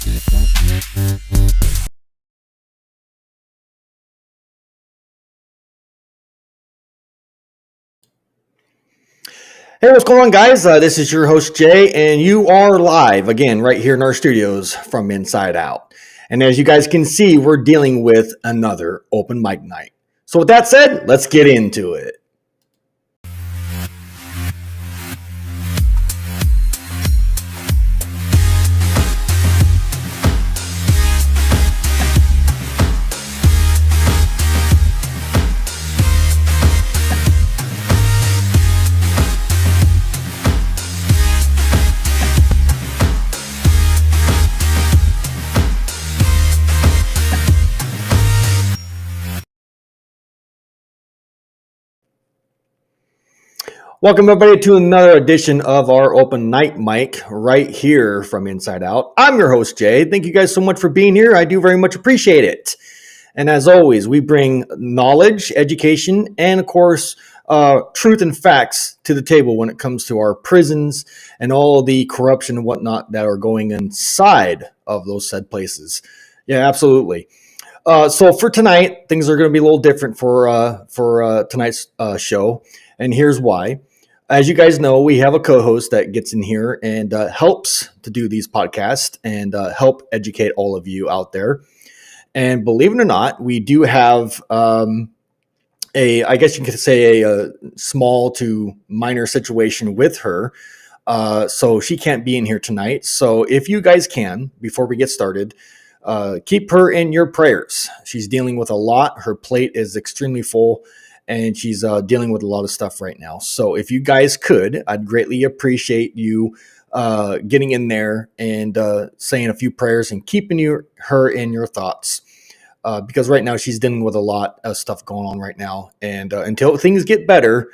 Hey, what's going on, guys? This is your host, Jay, and you are live again right here in our studios from Inside Out. And as you guys can see, we're dealing with another open mic night. So, with that said, let's get into it. Welcome, everybody, to another edition of our open night mic right here from Inside Out. I'm your host, Jay. Thank you guys so much for being here. I do very much appreciate it. And as always, we bring knowledge, education, and of course, truth and facts to the table when it comes to our prisons and all of the corruption and whatnot that are going inside of those said places. Yeah, absolutely. So for tonight, things are going to be a little different for tonight's show, and here's why. As you guys know, we have a co-host that gets in here and helps to do these podcasts and help educate all of you out there. And believe it or not, we do have I guess you could say a small to minor situation with her. So she can't be in here tonight. So if you guys can, before we get started, keep her in your prayers. She's dealing with a lot. Her plate is extremely full, and she's dealing with a lot of stuff right now. So if you guys could, I'd greatly appreciate you getting in there and saying a few prayers and keeping her in your thoughts. Because right now she's dealing with a lot of stuff going on right now. And until things get better,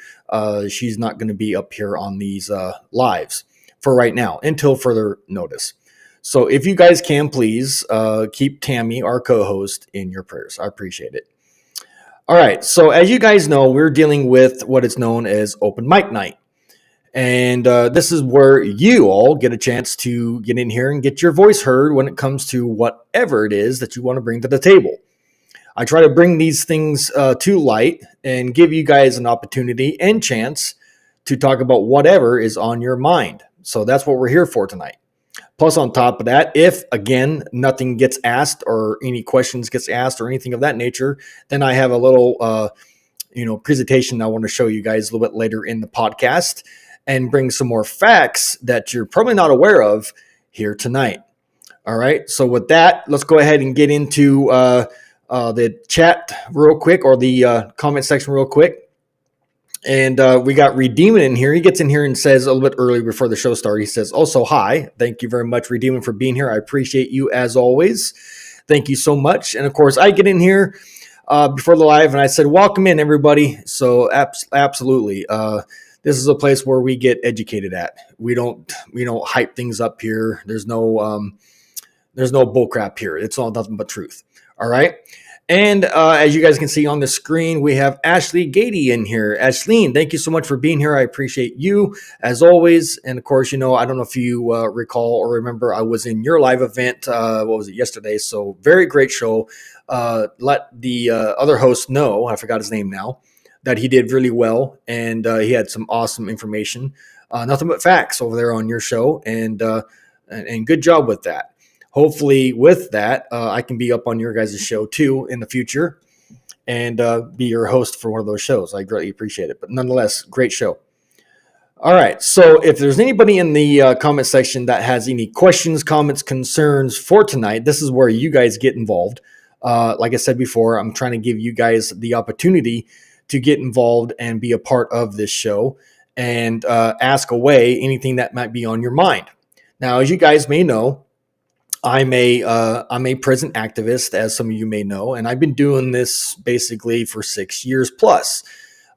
she's not going to be up here on these lives for right now until further notice. So if you guys can, please keep Tammy, our co-host, in your prayers. I appreciate it. All right. So as you guys know, we're dealing with what is known as open mic night. And this is where you all get a chance to get in here and get your voice heard when it comes to whatever it is that you want to bring to the table. I try to bring these things to light and give you guys an opportunity and chance to talk about whatever is on your mind. So that's what we're here for tonight. Plus, on top of that, if, again, nothing gets asked or any questions gets asked or anything of that nature, then I have a little, presentation I want to show you guys a little bit later in the podcast and bring some more facts that you're probably not aware of here tonight. All right. So with that, let's go ahead and get into the chat real quick, or the comment section real quick. And we got Redeemin in here. He gets in here and says a little bit early before the show started. He says, also, hi. Thank you very much, Redeemin, for being here. I appreciate you as always. Thank you so much. And of course, I get in here before the live and I said, welcome in, everybody. So absolutely. This is a place where we get educated at. We don't hype things up here. There's no bullcrap here. It's all nothing but truth. All right. And as you guys can see on the screen, we have Ashley Gady in here. Ashleen, thank you so much for being here. I appreciate you as always. And of course, I don't know if you recall or remember, I was in your live event. What was it, yesterday? So very great show. Let the other host know, I forgot his name now, that he did really well. And he had some awesome information. Nothing but facts over there on your show. And good job with that. Hopefully with that, I can be up on your guys' show too in the future and be your host for one of those shows. I greatly appreciate it. But nonetheless, great show. All right. So if there's anybody in the comment section that has any questions, comments, concerns for tonight, this is where you guys get involved. Like I said before, I'm trying to give you guys the opportunity to get involved and be a part of this show and ask away anything that might be on your mind. Now, as you guys may know, I'm a prison activist, as some of you may know, and I've been doing this basically for 6 years plus.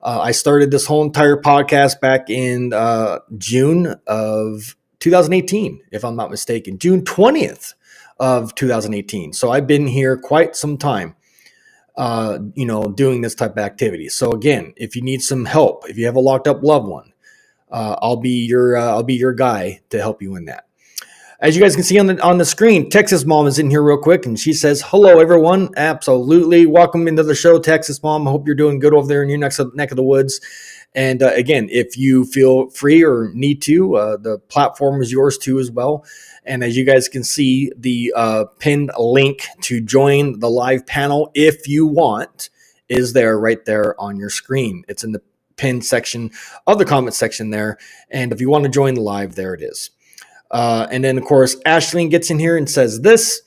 I started this whole entire podcast back in June of 2018, if I'm not mistaken, June 20th of 2018. So I've been here quite some time, doing this type of activity. So again, if you need some help, if you have a locked up loved one, I'll be your guy to help you in that. As you guys can see on the screen, Texas Mom is in here real quick, and she says, "Hello, everyone. Absolutely, welcome into the show, Texas Mom. I hope you're doing good over there in your neck of the woods." And again, if you feel free or need to, the platform is yours too as well. And as you guys can see, the pinned link to join the live panel, if you want, is there right there on your screen. It's in the pinned section of the comment section there. And if you want to join the live, there it is. And then, of course, Ashleen gets in here and says this.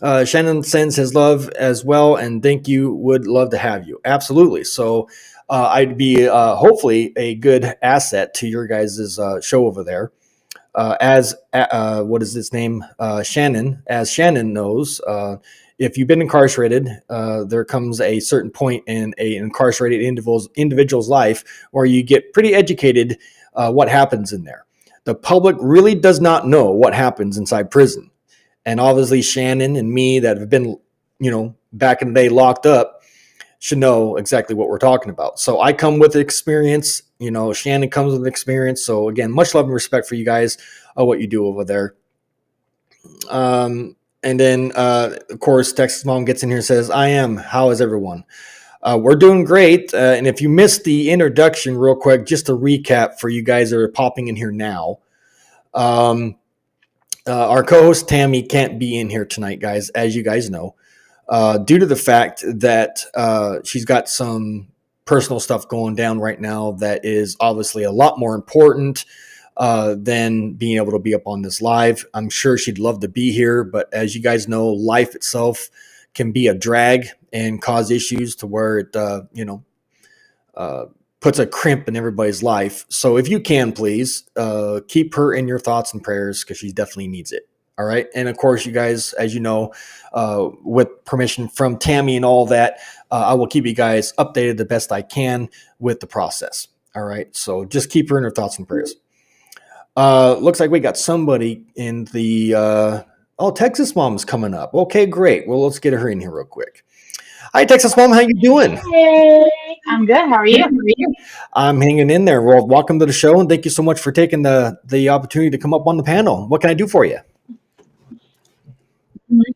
Shannon sends his love as well, and thank you. Would love to have you. Absolutely. So I'd be hopefully a good asset to your guys' show over there. As what is his name? Shannon. As Shannon knows, if you've been incarcerated, there comes a certain point in an incarcerated individual's life where you get pretty educated what happens in there. The public really does not know what happens inside prison. And obviously Shannon and me that have been, back in the day locked up should know exactly what we're talking about. So I come with experience, Shannon comes with experience. So again, much love and respect for you guys, what you do over there. And then, of course, Texas Mom gets in here and says, "I am. How is everyone?" We're doing great. And if you missed the introduction real quick, just to recap for you guys that are popping in here now, our co-host Tammy can't be in here tonight, guys, as you guys know, due to the fact that she's got some personal stuff going down right now that is obviously a lot more important than being able to be up on this live. I'm sure she'd love to be here, but as you guys know, life itself can be a drag and cause issues to where it, puts a crimp in everybody's life. So if you can, please keep her in your thoughts and prayers because she definitely needs it. All right. And of course, you guys, as you know, with permission from Tammy and all that, I will keep you guys updated the best I can with the process. All right. So just keep her in her thoughts and prayers. Looks like we got somebody in the, Texas Mom's coming up. Okay, great. Well, let's get her in here real quick. Hi, Texas Mom. How you doing? Hey, I'm good. How are you? I'm hanging in there. Well, welcome to the show, and thank you so much for taking the opportunity to come up on the panel. What can I do for you?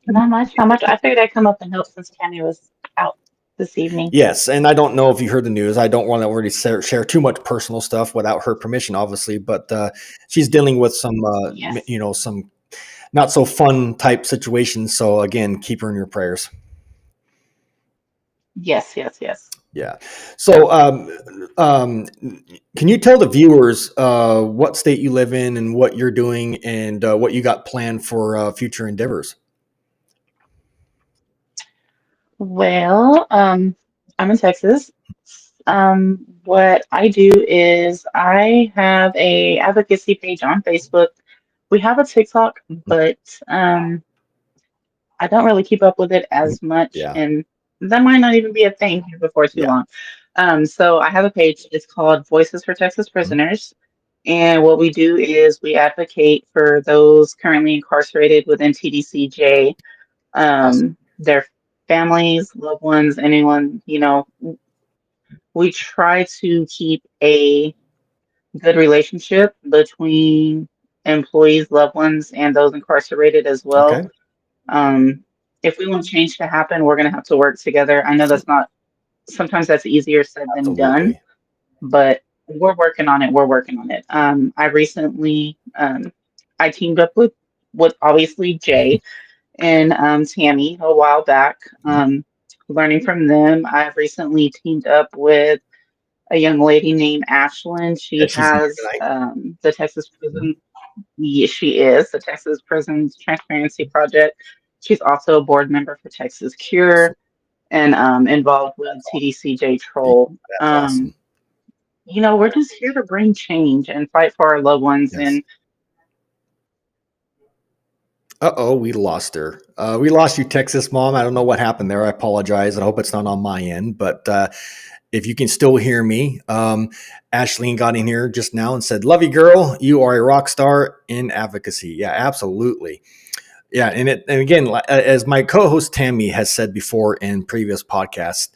Not much. Not much. I figured I'd come up and help since Tammy was out this evening. Yes, and I don't know if you heard the news. I don't want to already share too much personal stuff without her permission, obviously. But she's dealing with some, Yes. some not so fun type situations. So again, keep her in your prayers. Yes. Yeah. So, can you tell the viewers what state you live in and what you're doing and what you got planned for future endeavors? Well, I'm in Texas. What I do is I have a advocacy page on Facebook. We have a TikTok, but I don't really keep up with it as much, Yeah. and that might not even be a thing here before too Yeah. long. So I have a page. It's called Voices for Texas Prisoners. And what we do is we advocate for those currently incarcerated within TDCJ, Awesome. their families, loved ones, anyone, we try to keep a good relationship between employees, loved ones, and those incarcerated as well. Okay. If we want change to happen, we're going to have to work together. I know sometimes that's easier said than done, Absolutely. but we're working on it. We're working on it. I recently, I teamed up with obviously Jay and Tammy a while back, learning from them. I've recently teamed up with a young lady named Ashlyn. Yeah, She she's in here has tonight. the Texas Prison. Yes, she is the Texas Prisons Transparency Project. She's also a board member for Texas Awesome. Cure and involved with TDCJ Yeah, Troll. that's awesome. We're just here to bring change and fight for our loved ones. Yes. And We lost her. We lost you, Texas Mom. I don't know what happened there. I apologize. I hope it's not on my end, but if you can still hear me, Ashleen got in here just now and said, "Love you, girl. You are a rock star in advocacy." Yeah, absolutely. Yeah, and again, as my co-host Tammy has said before in previous podcasts,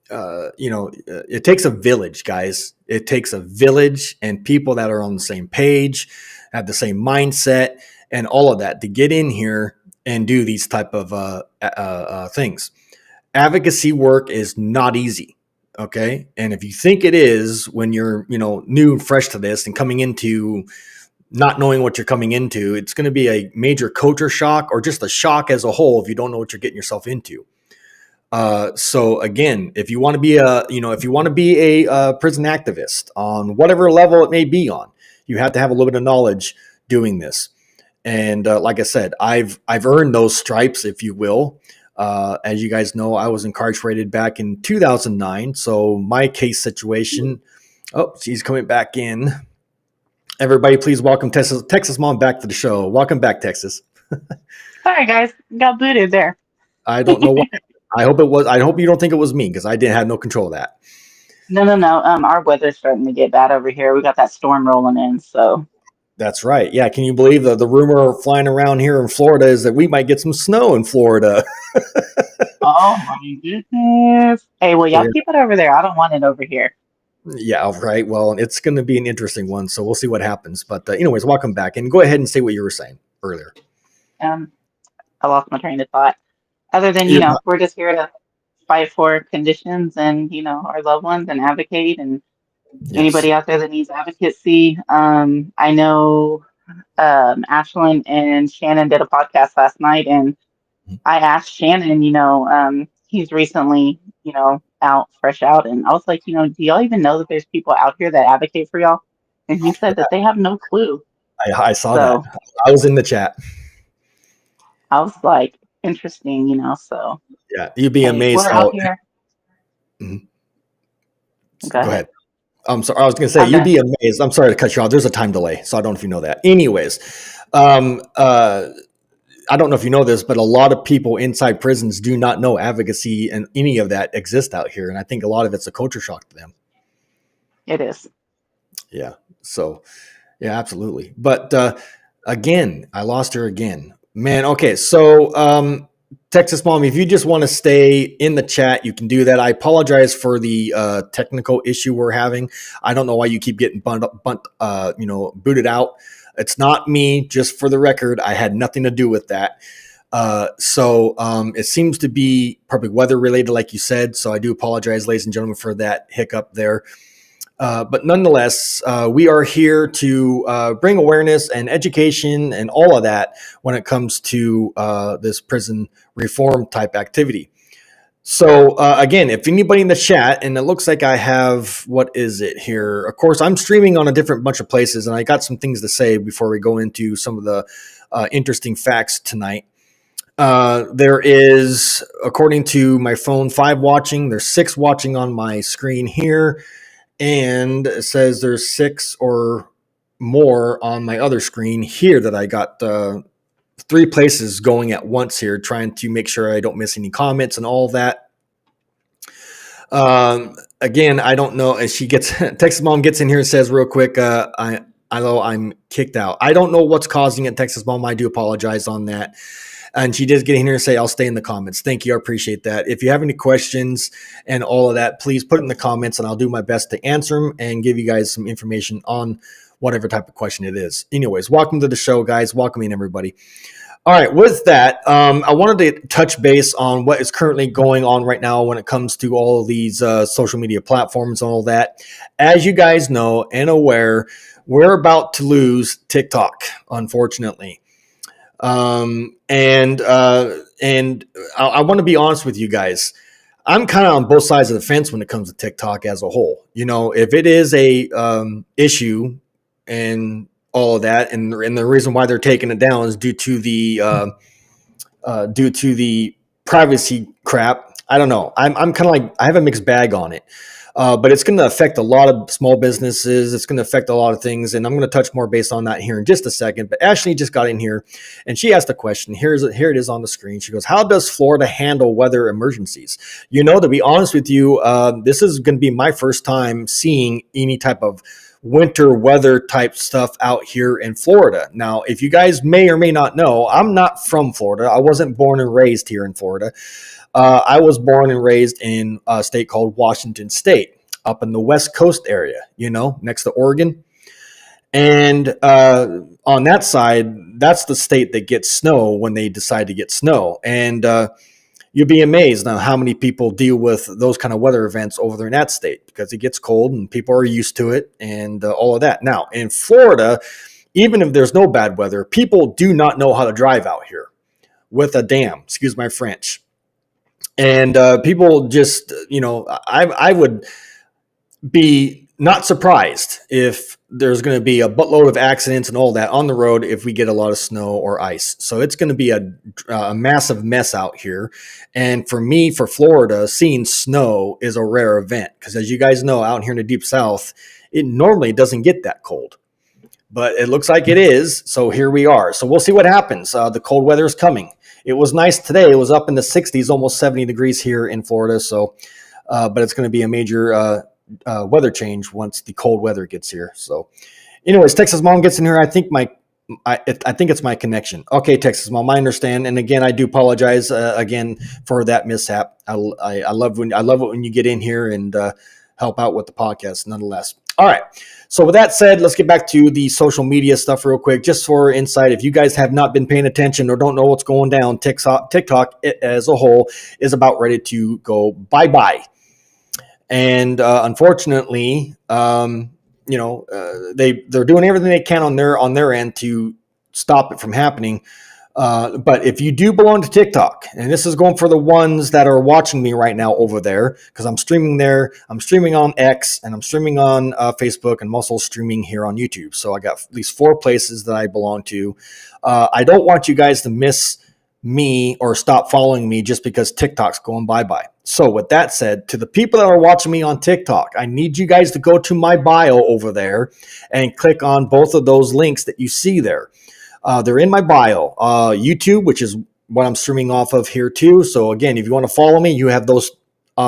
it takes a village, guys. It takes a village and people that are on the same page. have the same mindset, and all of that to get in here and do these type of things. Advocacy work is not easy. Okay. And if you think it is when you're, new and fresh to this and coming into not knowing what you're coming into, it's going to be a major culture shock or just a shock as a whole if you don't know what you're getting yourself into. So again, if you want to be a prison activist on whatever level it may be on, you have to have a little bit of knowledge doing this. And like I said, I've earned those stripes, if you will. As you guys know, I was incarcerated back in 2009. So my case situation. Oh, she's coming back in. Everybody, please welcome Texas Mom back to the show. Welcome back, Texas. Sorry, guys, got booted there. I don't know why. I hope you don't think it was me because I didn't have no control of that. No. Our weather's starting to get bad over here. We got that storm rolling in, so. That's right. Yeah. Can you believe the rumor flying around here in Florida is that we might get some snow in Florida? Oh my goodness. Hey, well, y'all keep it over there. I don't want it over here. Yeah, right. Well, it's going to be an interesting one, so we'll see what happens. But anyways, welcome back, and go ahead and say what you were saying earlier. I lost my train of thought. Other than, we're just here to fight for conditions and, our loved ones and advocate and anybody out there that needs advocacy. I know Ashlyn and Shannon did a podcast last night, and I asked Shannon, he's recently, fresh out, and I was like, do y'all even know that there's people out here that advocate for y'all? And he said that they have no clue. I saw that. I was in the chat. I was like, interesting, so. Yeah, you'd be amazed how. Out here. Mm-hmm. Go ahead. I'm sorry. I was going to say, you'd be amazed. I'm sorry to cut you off. There's a time delay, so I don't know if you know that. Anyways, I don't know if you know this, but a lot of people inside prisons do not know advocacy and any of that exists out here. And I think a lot of it's a culture shock to them. It is. Yeah. So, yeah, absolutely. But again, I lost her again. Man, okay. So, Texas Mom, if you just want to stay in the chat, you can do that. I apologize for the technical issue we're having. I don't know why you keep getting booted out. It's not me, just for the record. I had nothing to do with that. So it seems to be probably weather related, like you said. So I do apologize, ladies and gentlemen, for that hiccup there. But nonetheless, we are here to bring awareness and education and all of that when it comes to this prison reform type activity. So again, if anybody in the chat, and it looks like I have, what is it here? Of course, I'm streaming on a different bunch of places, and I got some things to say before we go into some of the interesting facts tonight. There is, according to my phone, 5 watching. There's 6 watching on my screen here, and it says there's 6 or more on my other screen here that I got 3 places going at once here, trying to make sure I don't miss any comments and all that. Again, I don't know. As Texas Mom gets in here and says real quick, I know I'm kicked out. I don't know what's causing it, Texas Mom. I do apologize on that. And she did get in here and say, I'll stay in the comments. Thank you. I appreciate that. If you have any questions and all of that, please put it in the comments and I'll do my best to answer them and give you guys some information on whatever type of question it is. Anyways, welcome to the show, guys. Welcome in, everybody. All right, with that, I wanted to touch base on what is currently going on right now when it comes to all of these social media platforms and all that. As you guys know and aware, we're about to lose TikTok, unfortunately. And I want to be honest with you guys. I'm kind of on both sides of the fence when it comes to TikTok as a whole. If it is a issue and all of that, and the reason why they're taking it down is due to the privacy crap. I don't know. I'm kind of like, I have a mixed bag on it, but it's going to affect a lot of small businesses. It's going to affect a lot of things, and I'm going to touch more based on that here in just a second. But Ashley just got in here, and she asked a question. Here it is on the screen. She goes, "How does Florida handle weather emergencies?" To be honest with you, this is going to be my first time seeing any type of winter weather type stuff out here in Florida. Now, if you guys may or may not know, I'm not from Florida. I wasn't born and raised here in Florida. I was born and raised in a state called Washington State, up in the West Coast area, next to Oregon. And on that side, that's the state that gets snow when they decide to get snow. And you'll be amazed on how many people deal with those kind of weather events over there in that state, because it gets cold and people are used to it and all of that. Now, in Florida, even if there's no bad weather, people do not know how to drive out here with a dam, excuse my French. And people just, I would be not surprised if there's going to be a buttload of accidents and all that on the road if we get a lot of snow or ice. So it's going to be a massive mess out here. And for me, for Florida, seeing snow is a rare event because, as you guys know, out here in the deep south, it normally doesn't get that cold. But it looks like it is. So here we are. So we'll see what happens. The cold weather is coming. It was nice today. It was up in the 60s, almost 70 degrees here in Florida. So, but it's going to be a major weather change once the cold weather gets here. So, anyways, Texas Mom gets in here. I think it's my connection. Okay, Texas Mom, I understand. And again, I do apologize again for that mishap. I love it when you get in here and help out with the podcast, nonetheless. All right. So with that said, let's get back to the social media stuff real quick, just for insight. If you guys have not been paying attention or don't know what's going down, TikTok as a whole is about ready to go bye-bye. And unfortunately, they're doing everything they can on their end to stop it from happening. But if you do belong to TikTok, and this is going for the ones that are watching me right now over there, because I'm streaming there, I'm streaming on X, and I'm streaming on Facebook, and I'm also streaming here on YouTube. So I got at least 4 places that I belong to. I don't want you guys to miss me or stop following me just because TikTok's going bye-bye. So with that said, to the people that are watching me on TikTok, I need you guys to go to my bio over there and click on both of those links that you see there. They're in my bio. YouTube, which is what I'm streaming off of here too. So again, if you want to follow me, you have those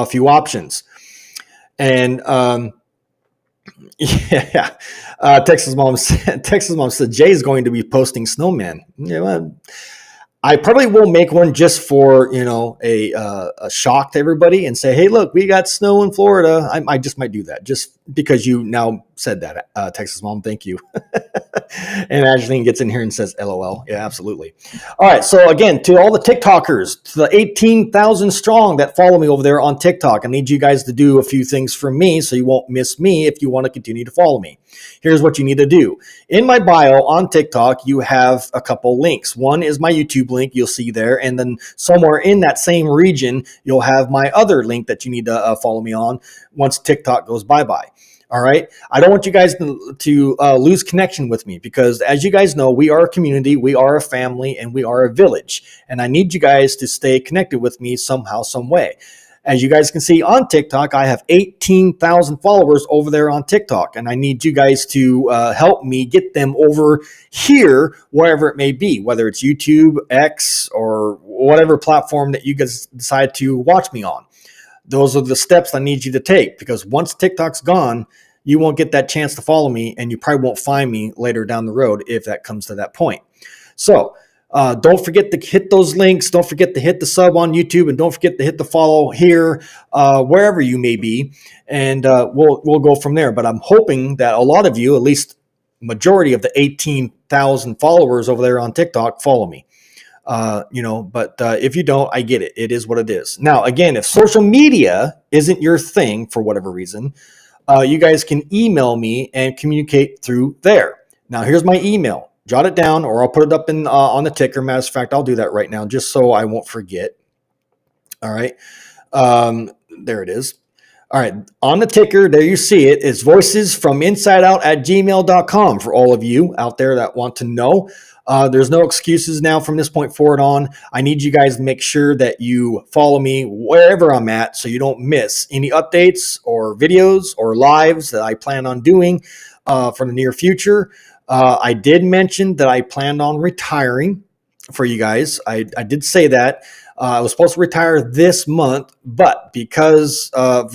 few options. And yeah, Texas Mom said Jay's going to be posting snowman. Yeah, well, I probably will make one just for, a shock to everybody and say, hey, look, we got snow in Florida. I just might do that just because you now said that, Texas Mom. Thank you. And Angeline gets in here and says, LOL. Yeah, absolutely. All right. So again, to all the TikTokers, to the 18,000 strong that follow me over there on TikTok, I need you guys to do a few things for me so you won't miss me if you want to continue to follow me. Here's what you need to do. In my bio on TikTok, you have a couple links. One is my YouTube link you'll see there. And then somewhere in that same region, you'll have my other link that you need to follow me on once TikTok goes bye-bye. All right. I don't want you guys to lose connection with me because, as you guys know, we are a community, we are a family, and we are a village. And I need you guys to stay connected with me somehow, some way. As you guys can see on TikTok, I have 18,000 followers over there on TikTok, and I need you guys to help me get them over here, wherever it may be, whether it's YouTube, X, or whatever platform that you guys decide to watch me on. Those are the steps I need you to take, because once TikTok's gone, you won't get that chance to follow me, and you probably won't find me later down the road if that comes to that point. So don't forget to hit those links. Don't forget to hit the sub on YouTube, and don't forget to hit the follow here, wherever you may be, and we'll go from there. But I'm hoping that a lot of you, at least majority of the 18,000 followers over there on TikTok, follow me. But if you don't, I get it. It is what it is. Now, again, if social media isn't your thing for whatever reason, you guys can email me and communicate through there. Now, here's my email. Jot it down, or I'll put it up in on the ticker. Matter of fact, I'll do that right now just so I won't forget. All right. There it is. All right. On the ticker, there you see it. It's voicesfrominsideout@gmail.com for all of you out there that want to know. There's no excuses now from this point forward on. I need you guys to make sure that you follow me wherever I'm at so you don't miss any updates or videos or lives that I plan on doing for the near future. I did mention that I planned on retiring for you guys. I did say that. I was supposed to retire this month, but because of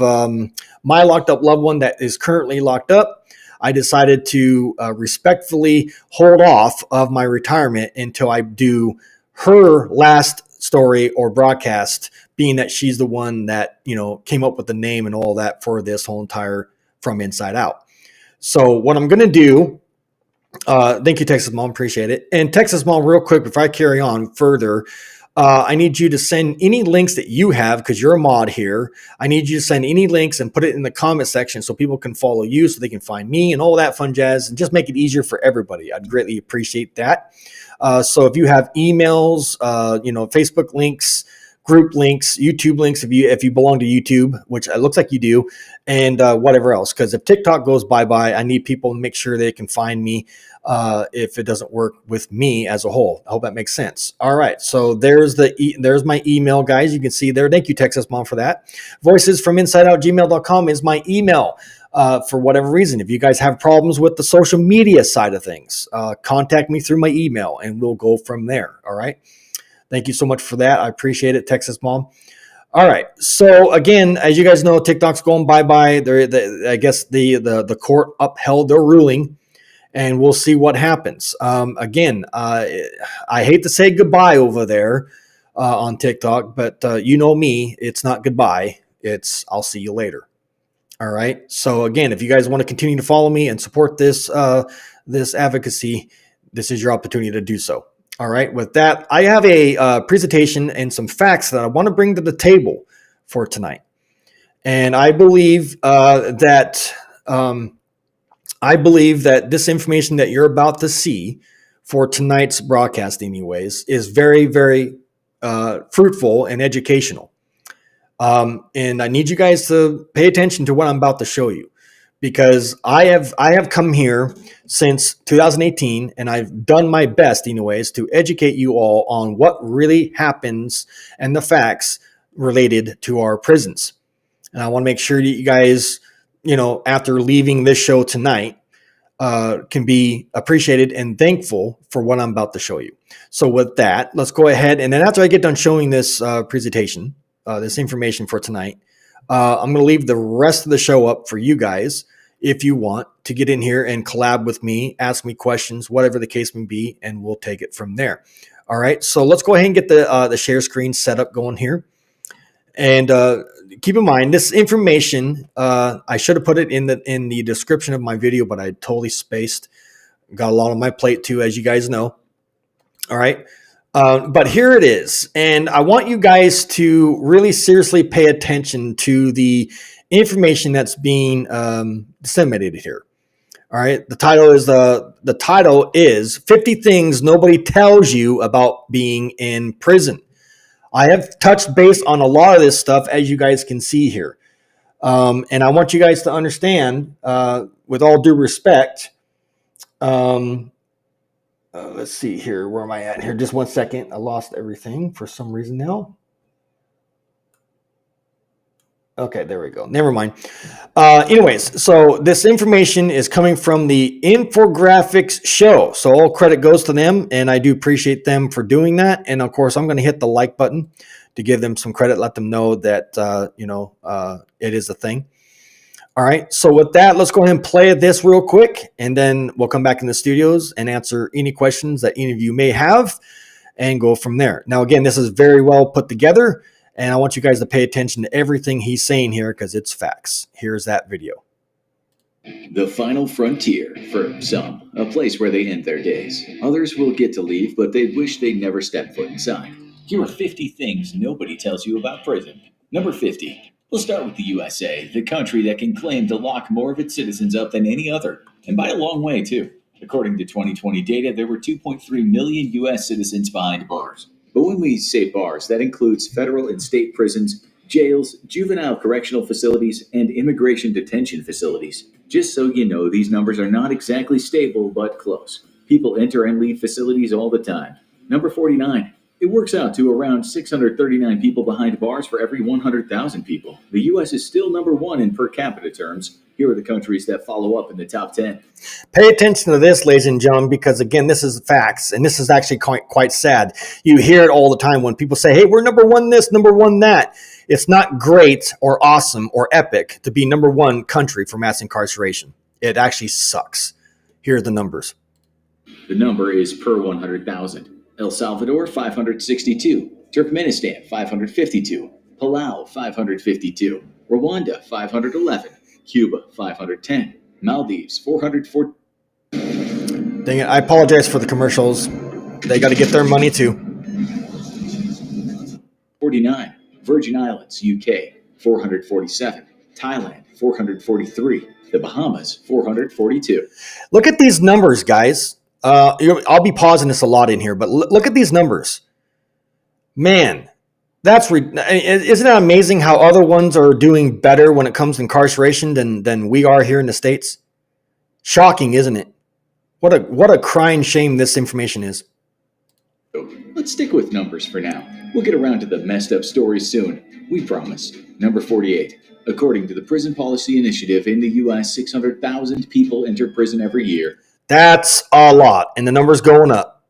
my locked up loved one that is currently locked up, I decided to respectfully hold off of my retirement until I do her last story or broadcast, being that she's the one that, came up with the name and all that for this whole entire From Inside Out. So what I'm going to do Thank you, Texas Mom. Appreciate it. And Texas Mom, real quick, before I carry on further, I need you to send any links that you have because you're a mod here. I need you to send any links and put it in the comment section so people can follow you, so they can find me and all that fun jazz, and just make it easier for everybody. I'd greatly appreciate that. So if you have emails, Facebook links, group links, YouTube links, if you belong to YouTube, which it looks like you do, and whatever else, because if TikTok goes bye-bye, I need people to make sure they can find me if it doesn't work with me as a whole. I hope that makes sense. All right, so there's my email, guys. You can see there. Thank you, Texas Mom, for that. VoicesFromInsideOut@gmail.com is my email. For whatever reason, if you guys have problems with the social media side of things, contact me through my email and we'll go from there. All right. Thank you so much for that. I appreciate it, Texas Mom. All right. So again, as you guys know, TikTok's going bye-bye. I guess the court upheld their ruling, and we'll see what happens. Again, I hate to say goodbye over there on TikTok, but you know me, it's not goodbye. It's I'll see you later. All right. So again, if you guys want to continue to follow me and support this advocacy, this is your opportunity to do so. All right. With that, I have a presentation and some facts that I want to bring to the table for tonight, and I believe that this information that you're about to see for tonight's broadcast, anyways, is very, very fruitful and educational. And I need you guys to pay attention to what I'm about to show you, because I have come here since 2018, and I've done my best, anyways, to educate you all on what really happens and the facts related to our prisons. And I want to make sure that you guys, after leaving this show tonight, can be appreciated and thankful for what I'm about to show you. So with that, let's go ahead. And then after I get done showing this presentation, this information for tonight, I'm going to leave the rest of the show up for you guys if you want to get in here and collab with me, ask me questions, whatever the case may be, and we'll take it from there. All right, so let's go ahead and get the share screen set up going here. And keep in mind, this information, I should have put it in the description of my video, but I totally spaced. Got a lot on my plate too, as you guys know. All right. But here it is. And I want you guys to really seriously pay attention to the information that's being disseminated here. All right. The title is 50 Things Nobody Tells You About Being in Prison. I have touched base on a lot of this stuff, as you guys can see here. And I want you guys to understand, with all due respect, let's see here. Where am I at here? Just 1 second. I lost everything for some reason now. Okay, there we go. Never mind. Anyways, so this information is coming from the Infographics Show. So all credit goes to them, and I do appreciate them for doing that. And of course, I'm going to hit the like button to give them some credit, let them know that, it is a thing. All right, so with that, let's go ahead and play this real quick, and then we'll come back in the studios and answer any questions that any of you may have and go from there. Now, again, this is very well put together, and I want you guys to pay attention to everything he's saying here because it's facts. Here's that video. The final frontier for some, a place where they end their days. Others will get to leave, but they wish they'd never stepped foot inside. Here are 50 things nobody tells you about prison. Number 50. We'll start with the USA, the country that can claim to lock more of its citizens up than any other, and by a long way, too. According to 2020 data, there were 2.3 million U.S. citizens behind bars. But when we say bars, that includes federal and state prisons, jails, juvenile correctional facilities, and immigration detention facilities. Just so you know, these numbers are not exactly stable, but close. People enter and leave facilities all the time. Number 49. It works out to around 639 people behind bars for every 100,000 people. The U.S. is still number one in per capita terms. Here are the countries that follow up in the top 10. Pay attention to this, ladies and gentlemen, because again, this is facts, and this is actually quite sad. You hear it all the time when people say, hey, we're number one this, number one that. It's not great or awesome or epic to be number one country for mass incarceration. It actually sucks. Here are the numbers. The number is per 100,000. El Salvador, 562. Turkmenistan, 552. Palau, 552. Rwanda, 511. Cuba, 510. Maldives, 404. Dang it. I apologize for the commercials. They got to get their money too. 49. Virgin Islands, UK, 447. Thailand, 443. The Bahamas, 442. Look at these numbers, guys. I'll be pausing this a lot in here, but look at these numbers. Man, isn't it amazing how other ones are doing better when it comes to incarceration than we are here in the States? Shocking, isn't it? What a crying shame this information is. So let's stick with numbers for now. We'll get around to the messed up stories soon. We promise. Number 48. According to the Prison Policy Initiative in the U.S., 600,000 people enter prison every year. That's a lot, and the number's going up.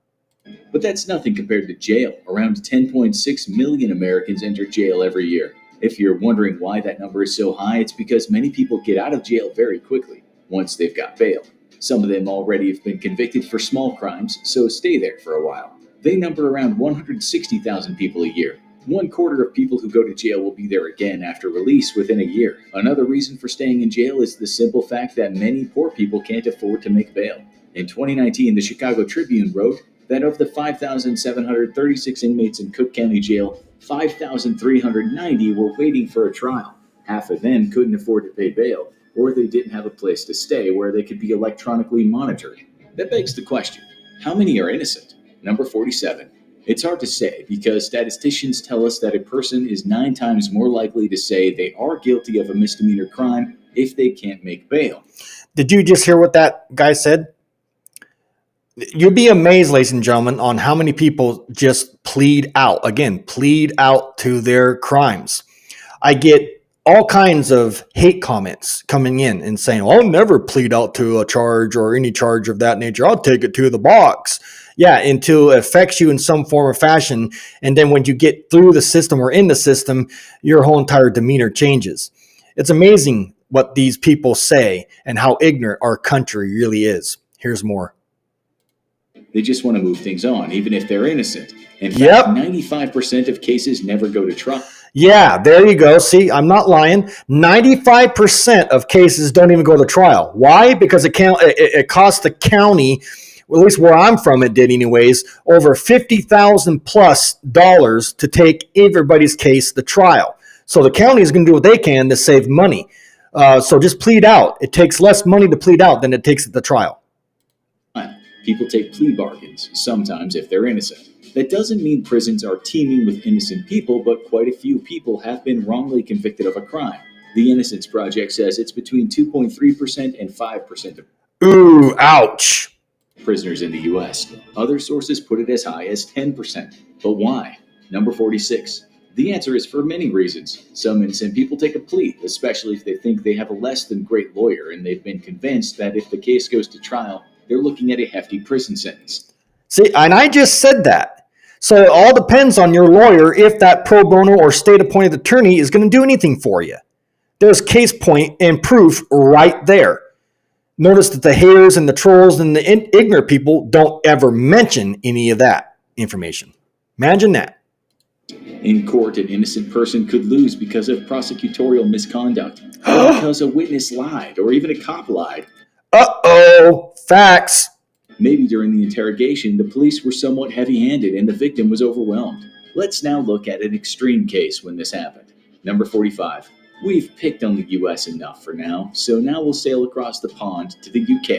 But that's nothing compared to jail. Around 10.6 million Americans enter jail every year. If you're wondering why that number is so high, it's because many people get out of jail very quickly once they've got bail. Some of them already have been convicted for small crimes, so stay there for a while. They number around 160,000 people a year. 1/4 of people who go to jail will be there again after release within a year. Another reason for staying in jail is the simple fact that many poor people can't afford to make bail. In 2019, the Chicago Tribune wrote that of the 5,736 inmates in Cook County Jail, 5,390 were waiting for a trial. Half of them couldn't afford to pay bail, or they didn't have a place to stay where they could be electronically monitored. That begs the question, how many are innocent? Number 47. It's hard to say because statisticians tell us that a person is 9 times more likely to say they are guilty of a misdemeanor crime if they can't make bail. Did you just hear what that guy said? You'll be amazed, ladies and gentlemen, on how many people just plead out to their crimes. I get all kinds of hate comments coming in and saying, I'll never plead out to a charge or any charge of that nature. I'll take it to the box. Yeah, until it affects you in some form or fashion. And then when you get through the system or in the system, your whole entire demeanor changes. It's amazing what these people say and how ignorant our country really is. Here's more. They just want to move things on, even if they're innocent. In fact, Yep. 95% of cases never go to trial. Yeah, there you go. See, I'm not lying. 95% of cases don't even go to trial. Why? Because it costs the county, well, at least where I'm from, it did anyways, over $50,000 plus to take everybody's case to trial. So the county is going to do what they can to save money. So just plead out. It takes less money to plead out than it takes at the trial. People take plea bargains, sometimes if they're innocent. That doesn't mean prisons are teeming with innocent people, but quite a few people have been wrongly convicted of a crime. The Innocence Project says it's between 2.3% and 5% of Ooh, ouch. prisoners in the U.S. Other sources put it as high as 10%. But why? Number 46. The answer is for many reasons. Some innocent people take a plea, especially if they think they have a less than great lawyer and they've been convinced that if the case goes to trial, they're looking at a hefty prison sentence. See, and I just said that. So it all depends on your lawyer if that pro bono or state-appointed attorney is going to do anything for you. There's case point and proof right there. Notice that the haters and the trolls and the ignorant people don't ever mention any of that information. Imagine that. In court, an innocent person could lose because of prosecutorial misconduct, or because a witness lied, or even a cop lied. Uh-oh, facts. Maybe during the interrogation, the police were somewhat heavy-handed and the victim was overwhelmed. Let's now look at an extreme case when this happened. Number 45. We've picked on the US enough for now, so now we'll sail across the pond to the UK.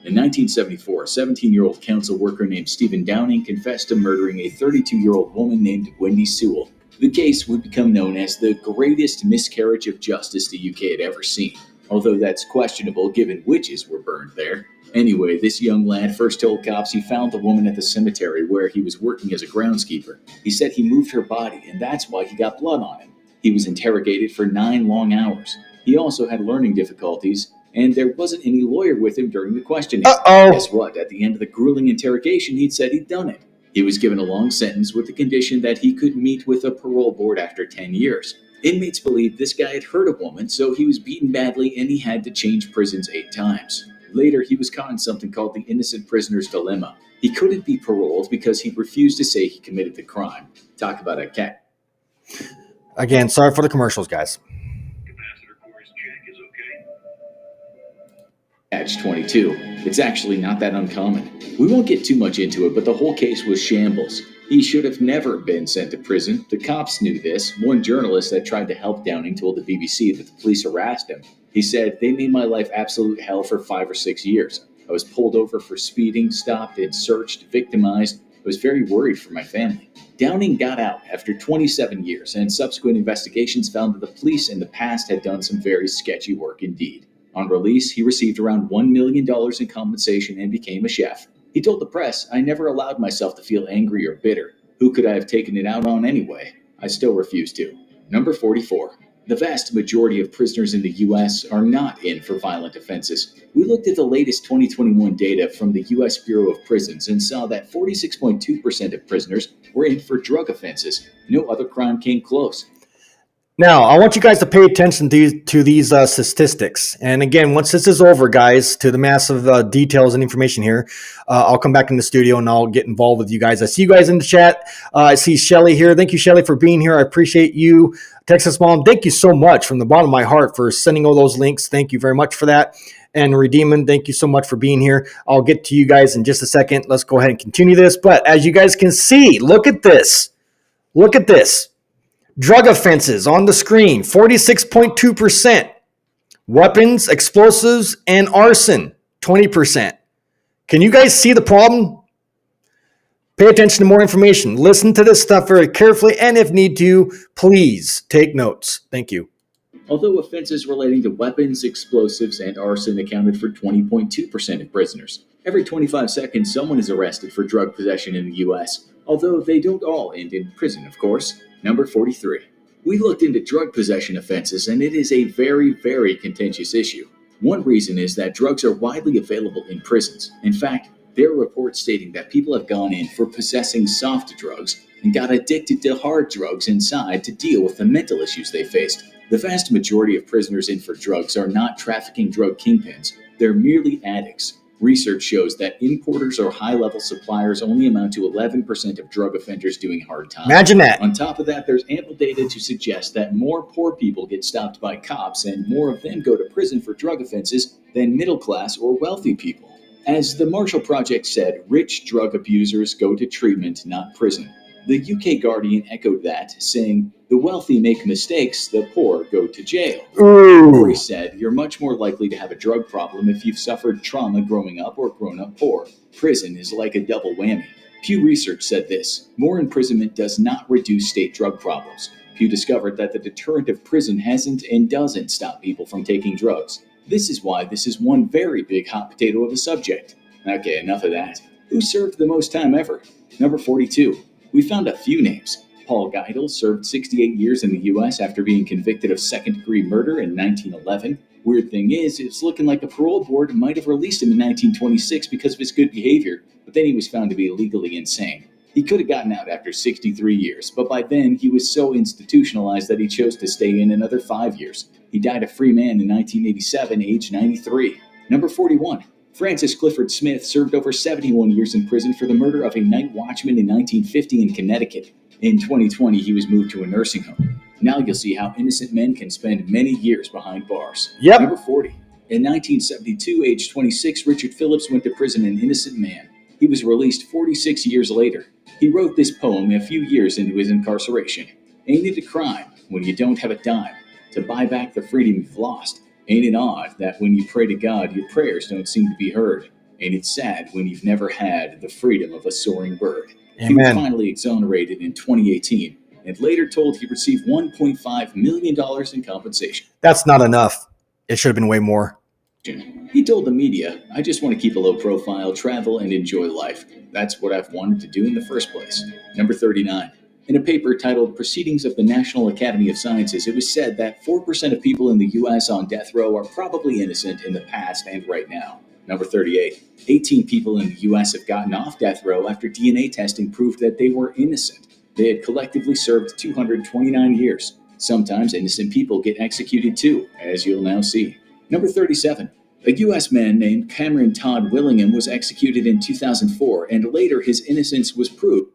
In 1974, a 17-year-old council worker named Stephen Downing confessed to murdering a 32-year-old woman named Wendy Sewell. The case would become known as the greatest miscarriage of justice the UK had ever seen, although that's questionable given witches were burned there. Anyway, this young lad first told cops he found the woman at the cemetery where he was working as a groundskeeper. He said he moved her body, and that's why he got blood on him. He was interrogated for 9 long hours. He also had learning difficulties, and there wasn't any lawyer with him during the questioning. Uh-oh. Guess what? At the end of the grueling interrogation, he'd said he'd done it. He was given a long sentence with the condition that he could meet with a parole board after 10 years. Inmates believed this guy had hurt a woman, so he was beaten badly and he had to change prisons 8 times. Later, he was caught in something called the innocent prisoner's dilemma. He couldn't be paroled because he refused to say he committed the crime. Talk about a cat. Again, sorry for the commercials, guys. catch-22. It's actually not that uncommon. We won't get too much into it, but the whole case was shambles. He should have never been sent to prison. The cops knew this. One journalist that tried to help Downing told the BBC that the police harassed him. He said, "They made my life absolute hell for 5 or 6 years. I was pulled over for speeding, stopped and searched, victimized. I was very worried for my family." Downing got out after 27 years, and subsequent investigations found that the police in the past had done some very sketchy work indeed. On release, he received around $1 million in compensation and became a chef. He told the press, "I never allowed myself to feel angry or bitter. Who could I have taken it out on anyway? I still refuse to." Number 44. The vast majority of prisoners in the U.S. are not in for violent offenses. We looked at the latest 2021 data from the U.S. Bureau of Prisons and saw that 46.2% of prisoners were in for drug offenses. No other crime came close. Now, I want you guys to pay attention to these statistics. And again, once this is over, guys, to the massive details and information here, I'll come back in the studio and I'll get involved with you guys. I see you guys in the chat. I see Shelly here. Thank you, Shelly, for being here. I appreciate you. Texas Mom, thank you so much from the bottom of my heart for sending all those links. Thank you very much for that. And Redeeman, thank you so much for being here. I'll get to you guys in just a second. Let's go ahead and continue this. But as you guys can see, look at this. Look at this. Drug offenses on the screen, 46.2%. Weapons, explosives, and arson, 20%. Can you guys see the problem? Pay attention to more information. Listen to this stuff very carefully, and if need to, please take notes. Thank you. Although offenses relating to weapons, explosives, and arson accounted for 20.2% of prisoners. Every 25 seconds, someone is arrested for drug possession in the U.S., although they don't all end in prison, of course. Number 43. We looked into drug possession offenses, and it is a very, very contentious issue. One reason is that drugs are widely available in prisons. In fact, there are reports stating that people have gone in for possessing soft drugs and got addicted to hard drugs inside to deal with the mental issues they faced. The vast majority of prisoners in for drugs are not trafficking drug kingpins. They're merely addicts. Research shows that importers or high-level suppliers only amount to 11% of drug offenders doing hard time. Imagine that. On top of that, there's ample data to suggest that more poor people get stopped by cops and more of them go to prison for drug offenses than middle-class or wealthy people. As the Marshall Project said, rich drug abusers go to treatment, not prison. The UK Guardian echoed that, saying, "The wealthy make mistakes, the poor go to jail." Corey said, "You're much more likely to have a drug problem if you've suffered trauma growing up or grown up poor. Prison is like a double whammy." Pew Research said this: "More imprisonment does not reduce state drug problems." Pew discovered that the deterrent of prison hasn't and doesn't stop people from taking drugs. This is why this is one very big hot potato of a subject. Okay, enough of that. Who served the most time ever? Number 42. We found a few names. Paul Geidel served 68 years in the U.S. after being convicted of second-degree murder in 1911. Weird thing is, it's looking like the parole board might have released him in 1926 because of his good behavior, but then he was found to be legally insane. He could have gotten out after 63 years, but by then he was so institutionalized that he chose to stay in another 5 years. He died a free man in 1987, age 93. Number 41. Francis Clifford Smith served over 71 years in prison for the murder of a night watchman in 1950 in Connecticut. In 2020, he was moved to a nursing home. Now you'll see how innocent men can spend many years behind bars. Yep. Number 40. In 1972, age 26, Richard Phillips went to prison an innocent man. He was released 46 years later. He wrote this poem a few years into his incarceration. "Ain't it a crime when you don't have a dime to buy back the freedom you've lost? Ain't it odd that when you pray to God, your prayers don't seem to be heard? Ain't it sad when you've never had the freedom of a soaring bird?" Amen. He was finally exonerated in 2018 and later told he received $1.5 million in compensation. That's not enough. It should have been way more. He told the media, "I just want to keep a low profile, travel, and enjoy life. That's what I've wanted to do in the first place." Number 39. In a paper titled Proceedings of the National Academy of Sciences, it was said that 4% of people in the U.S. on death row are probably innocent in the past and right now. Number 38. 18 people in the U.S. have gotten off death row after DNA testing proved that they were innocent. They had collectively served 229 years. Sometimes innocent people get executed too, as you'll now see. Number 37. A U.S. man named Cameron Todd Willingham was executed in 2004, and later his innocence was proved.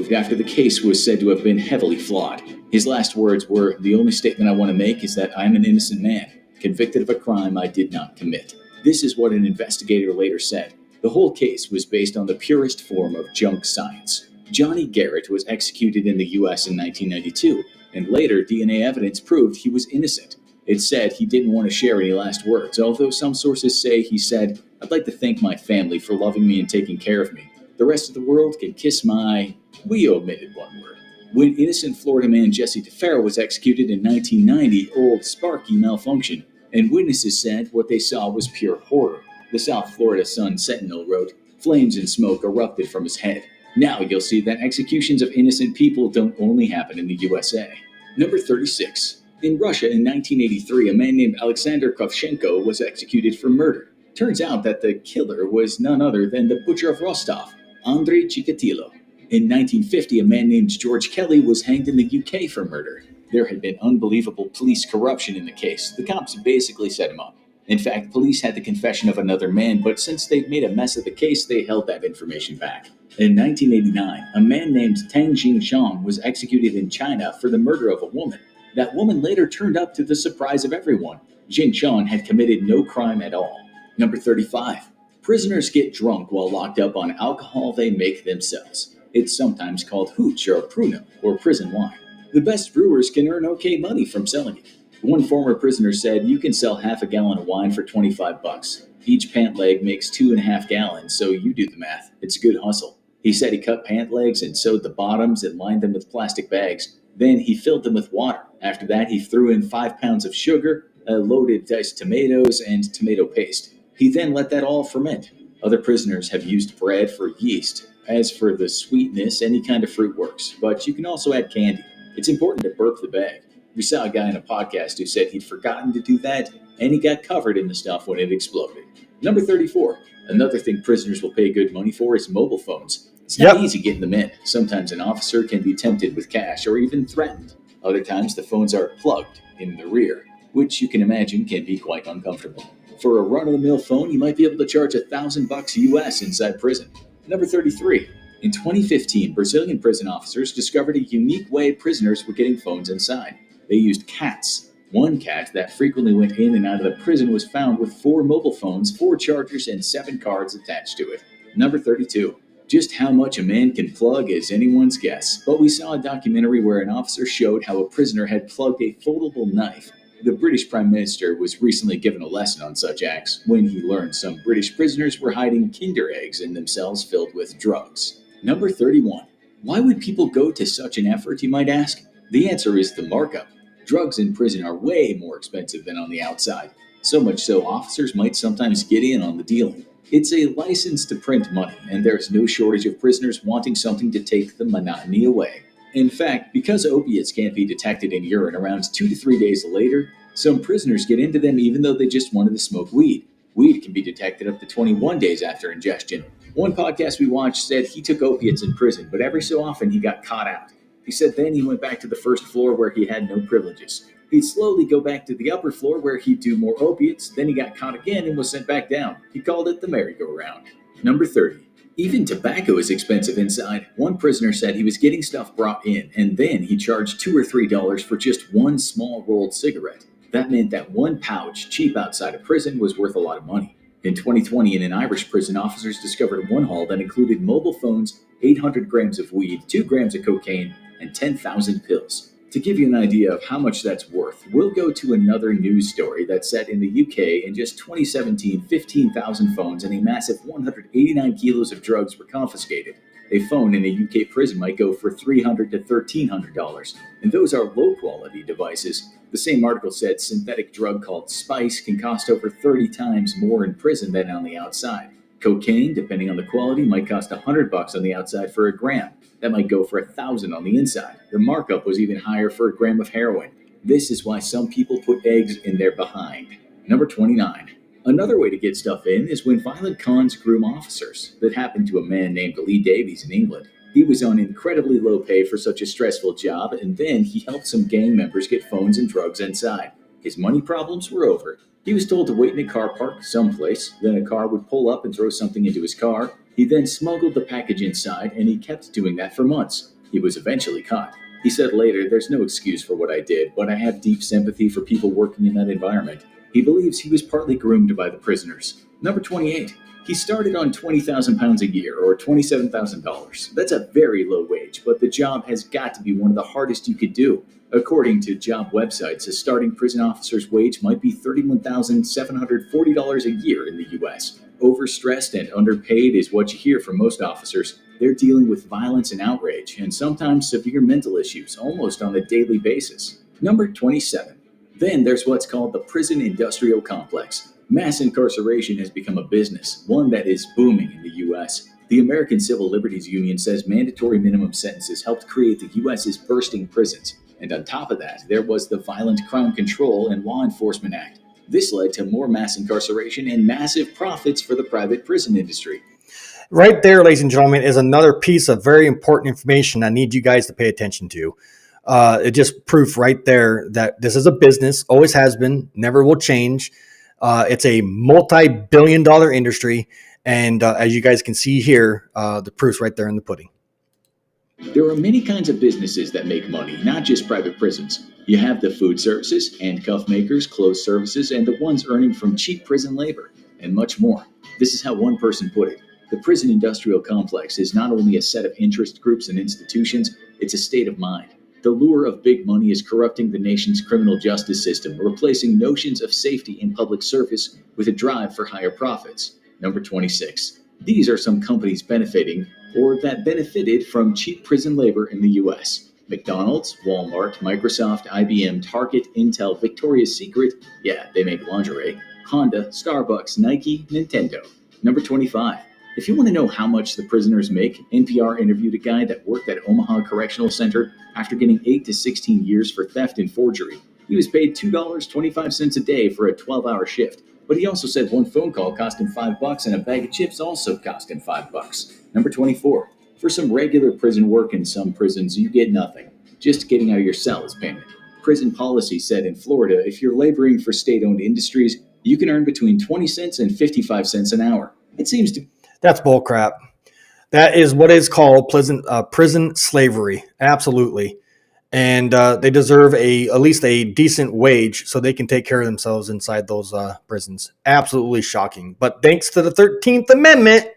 removed after the case was said to have been heavily flawed. His last words were, "The only statement I want to make is that I'm an innocent man, convicted of a crime I did not commit." This is what an investigator later said. The whole case was based on the purest form of junk science. Johnny Garrett was executed in the US in 1992, and later DNA evidence proved he was innocent. It said he didn't want to share any last words, although some sources say he said, "I'd like to thank my family for loving me and taking care of me. The rest of the world can kiss my..." We omitted one word. When innocent Florida man Jesse DeFaro was executed in 1990, Old Sparky malfunctioned, and witnesses said what they saw was pure horror. The South Florida Sun-Sentinel wrote, "Flames and smoke erupted from his head. Now you'll see that executions of innocent people don't only happen in the USA." Number 36. In Russia in 1983, a man named Alexander Kravchenko was executed for murder. Turns out that the killer was none other than the butcher of Rostov, Andrei Chikatilo. In 1950, a man named George Kelly was hanged in the UK for murder. There had been unbelievable police corruption in the case. The cops basically set him up. In fact, police had the confession of another man, but since they'd made a mess of the case, they held that information back. In 1989, a man named Tang Jingshang was executed in China for the murder of a woman. That woman later turned up to the surprise of everyone. Jingshang had committed no crime at all. Number 35. Prisoners get drunk while locked up on alcohol they make themselves. It's sometimes called hooch or pruno, or prison wine. The best brewers can earn okay money from selling it. One former prisoner said, "You can sell half a gallon of wine for $25. Each pant leg makes 2.5 gallons, so you do the math. It's a good hustle." He said he cut pant legs and sewed the bottoms and lined them with plastic bags. Then he filled them with water. After that, he threw in 5 pounds of sugar, loaded diced tomatoes, and tomato paste. He then let that all ferment. Other prisoners have used bread for yeast. As for the sweetness, any kind of fruit works, but you can also add candy. It's important to burp the bag. We saw a guy in a podcast who said he'd forgotten to do that, and he got covered in the stuff when it exploded. Number 34. Another thing prisoners will pay good money for is mobile phones. It's not easy getting them in. Sometimes an officer can be tempted with cash or even threatened. Other times the phones are plugged in the rear, which you can imagine can be quite uncomfortable. For a run-of-the-mill phone, you might be able to charge $1,000 US inside prison. Number 33. In 2015, Brazilian prison officers discovered a unique way prisoners were getting phones inside. They used cats. One cat that frequently went in and out of the prison was found with 4 mobile phones, 4 chargers, and 7 cards attached to it. Number 32. Just how much a man can plug is anyone's guess, but we saw a documentary where an officer showed how a prisoner had plugged a foldable knife. The British Prime Minister was recently given a lesson on such acts when he learned some British prisoners were hiding Kinder eggs in themselves filled with drugs. Number 31. Why would people go to such an effort, you might ask? The answer is the markup. Drugs in prison are way more expensive than on the outside. So much so, officers might sometimes get in on the dealing. It's a license to print money, and there's no shortage of prisoners wanting something to take the monotony away. In fact, because opiates can't be detected in urine around 2 to 3 days later, some prisoners get into them even though they just wanted to smoke weed. Weed can be detected up to 21 days after ingestion. One podcast we watched said he took opiates in prison, but every so often he got caught out. He said then he went back to the first floor where he had no privileges. He'd slowly go back to the upper floor where he'd do more opiates, then he got caught again and was sent back down. He called it the merry-go-round. Number 30. Even tobacco is expensive inside. One prisoner said he was getting stuff brought in, and then he charged $2 or $3 for just one small rolled cigarette. That meant that one pouch, cheap outside of prison, was worth a lot of money. In 2020, in an Irish prison, officers discovered one haul that included mobile phones, 800 grams of weed, 2 grams of cocaine, and 10,000 pills. To give you an idea of how much that's worth, we'll go to another news story that said in the UK in just 2017, 15,000 phones and a massive 189 kilos of drugs were confiscated. A phone in a UK prison might go for $300 to $1,300, and those are low-quality devices. The same article said synthetic drug called spice can cost over 30 times more in prison than on the outside. Cocaine, depending on the quality, might cost $100 on the outside for a gram. That might go for $1,000 on the inside. The markup was even higher for a gram of heroin. This is why some people put eggs in their behind. Number 29. Another way to get stuff in is when violent cons groom officers. That happened to a man named Lee Davies in England. He was on incredibly low pay for such a stressful job, and then he helped some gang members get phones and drugs inside. His money problems were over. He was told to wait in a car park someplace, then a car would pull up and throw something into his car. He then smuggled the package inside, and he kept doing that for months. He was eventually caught. He said later, "There's no excuse for what I did, but I have deep sympathy for people working in that environment." He believes he was partly groomed by the prisoners. Number 28. He started on £20,000 a year, or $27,000. That's a very low wage, but the job has got to be one of the hardest you could do. According to job websites, a starting prison officer's wage might be $31,740 a year in the U.S. Overstressed and underpaid is what you hear from most officers. They're dealing with violence and outrage, and sometimes severe mental issues, almost on a daily basis. Number 27. Then there's what's called the prison industrial complex. Mass incarceration has become a business, one that is booming in the U.S. The American Civil Liberties Union says mandatory minimum sentences helped create the U.S.'s bursting prisons. And on top of that, there was the Violent Crime Control and Law Enforcement Act. This led to more mass incarceration and massive profits for the private prison industry. Right there, ladies and gentlemen, is another piece of very important information I need you guys to pay attention to. It just proof right there that this is a business, always has been, never will change. It's a multi-billion-dollar industry, and as you guys can see here, the proof's right there in the pudding. There are many kinds of businesses that make money, not just private prisons. You have the food services, handcuff makers, clothes services, and the ones earning from cheap prison labor, and much more. This is how one person put it. The prison industrial complex is not only a set of interest groups and institutions, it's a state of mind. The lure of big money is corrupting the nation's criminal justice system, replacing notions of safety and public service with a drive for higher profits. Number 26. These are some companies benefiting or that benefited from cheap prison labor in the U.S. McDonald's, Walmart, Microsoft, IBM, Target, Intel, Victoria's Secret, yeah, they make lingerie, Honda, Starbucks, Nike, Nintendo. Number 25. If you want to know how much the prisoners make, NPR interviewed a guy that worked at Omaha Correctional Center after getting 8 to 16 years for theft and forgery. He was paid $2.25 a day for a 12-hour shift. But he also said one phone call cost him $5 and a bag of chips also cost him $5. Number 24. For some regular prison work in some prisons, you get nothing. Just getting out of your cell is payment. Prison policy said in Florida, if you're laboring for state-owned industries, you can earn between 20 cents and 55 cents an hour. It seems to... That's bullcrap. That is what is called prison slavery. Absolutely. And they deserve at least a decent wage so they can take care of themselves inside those prisons. Absolutely shocking. But thanks to the 13th Amendment.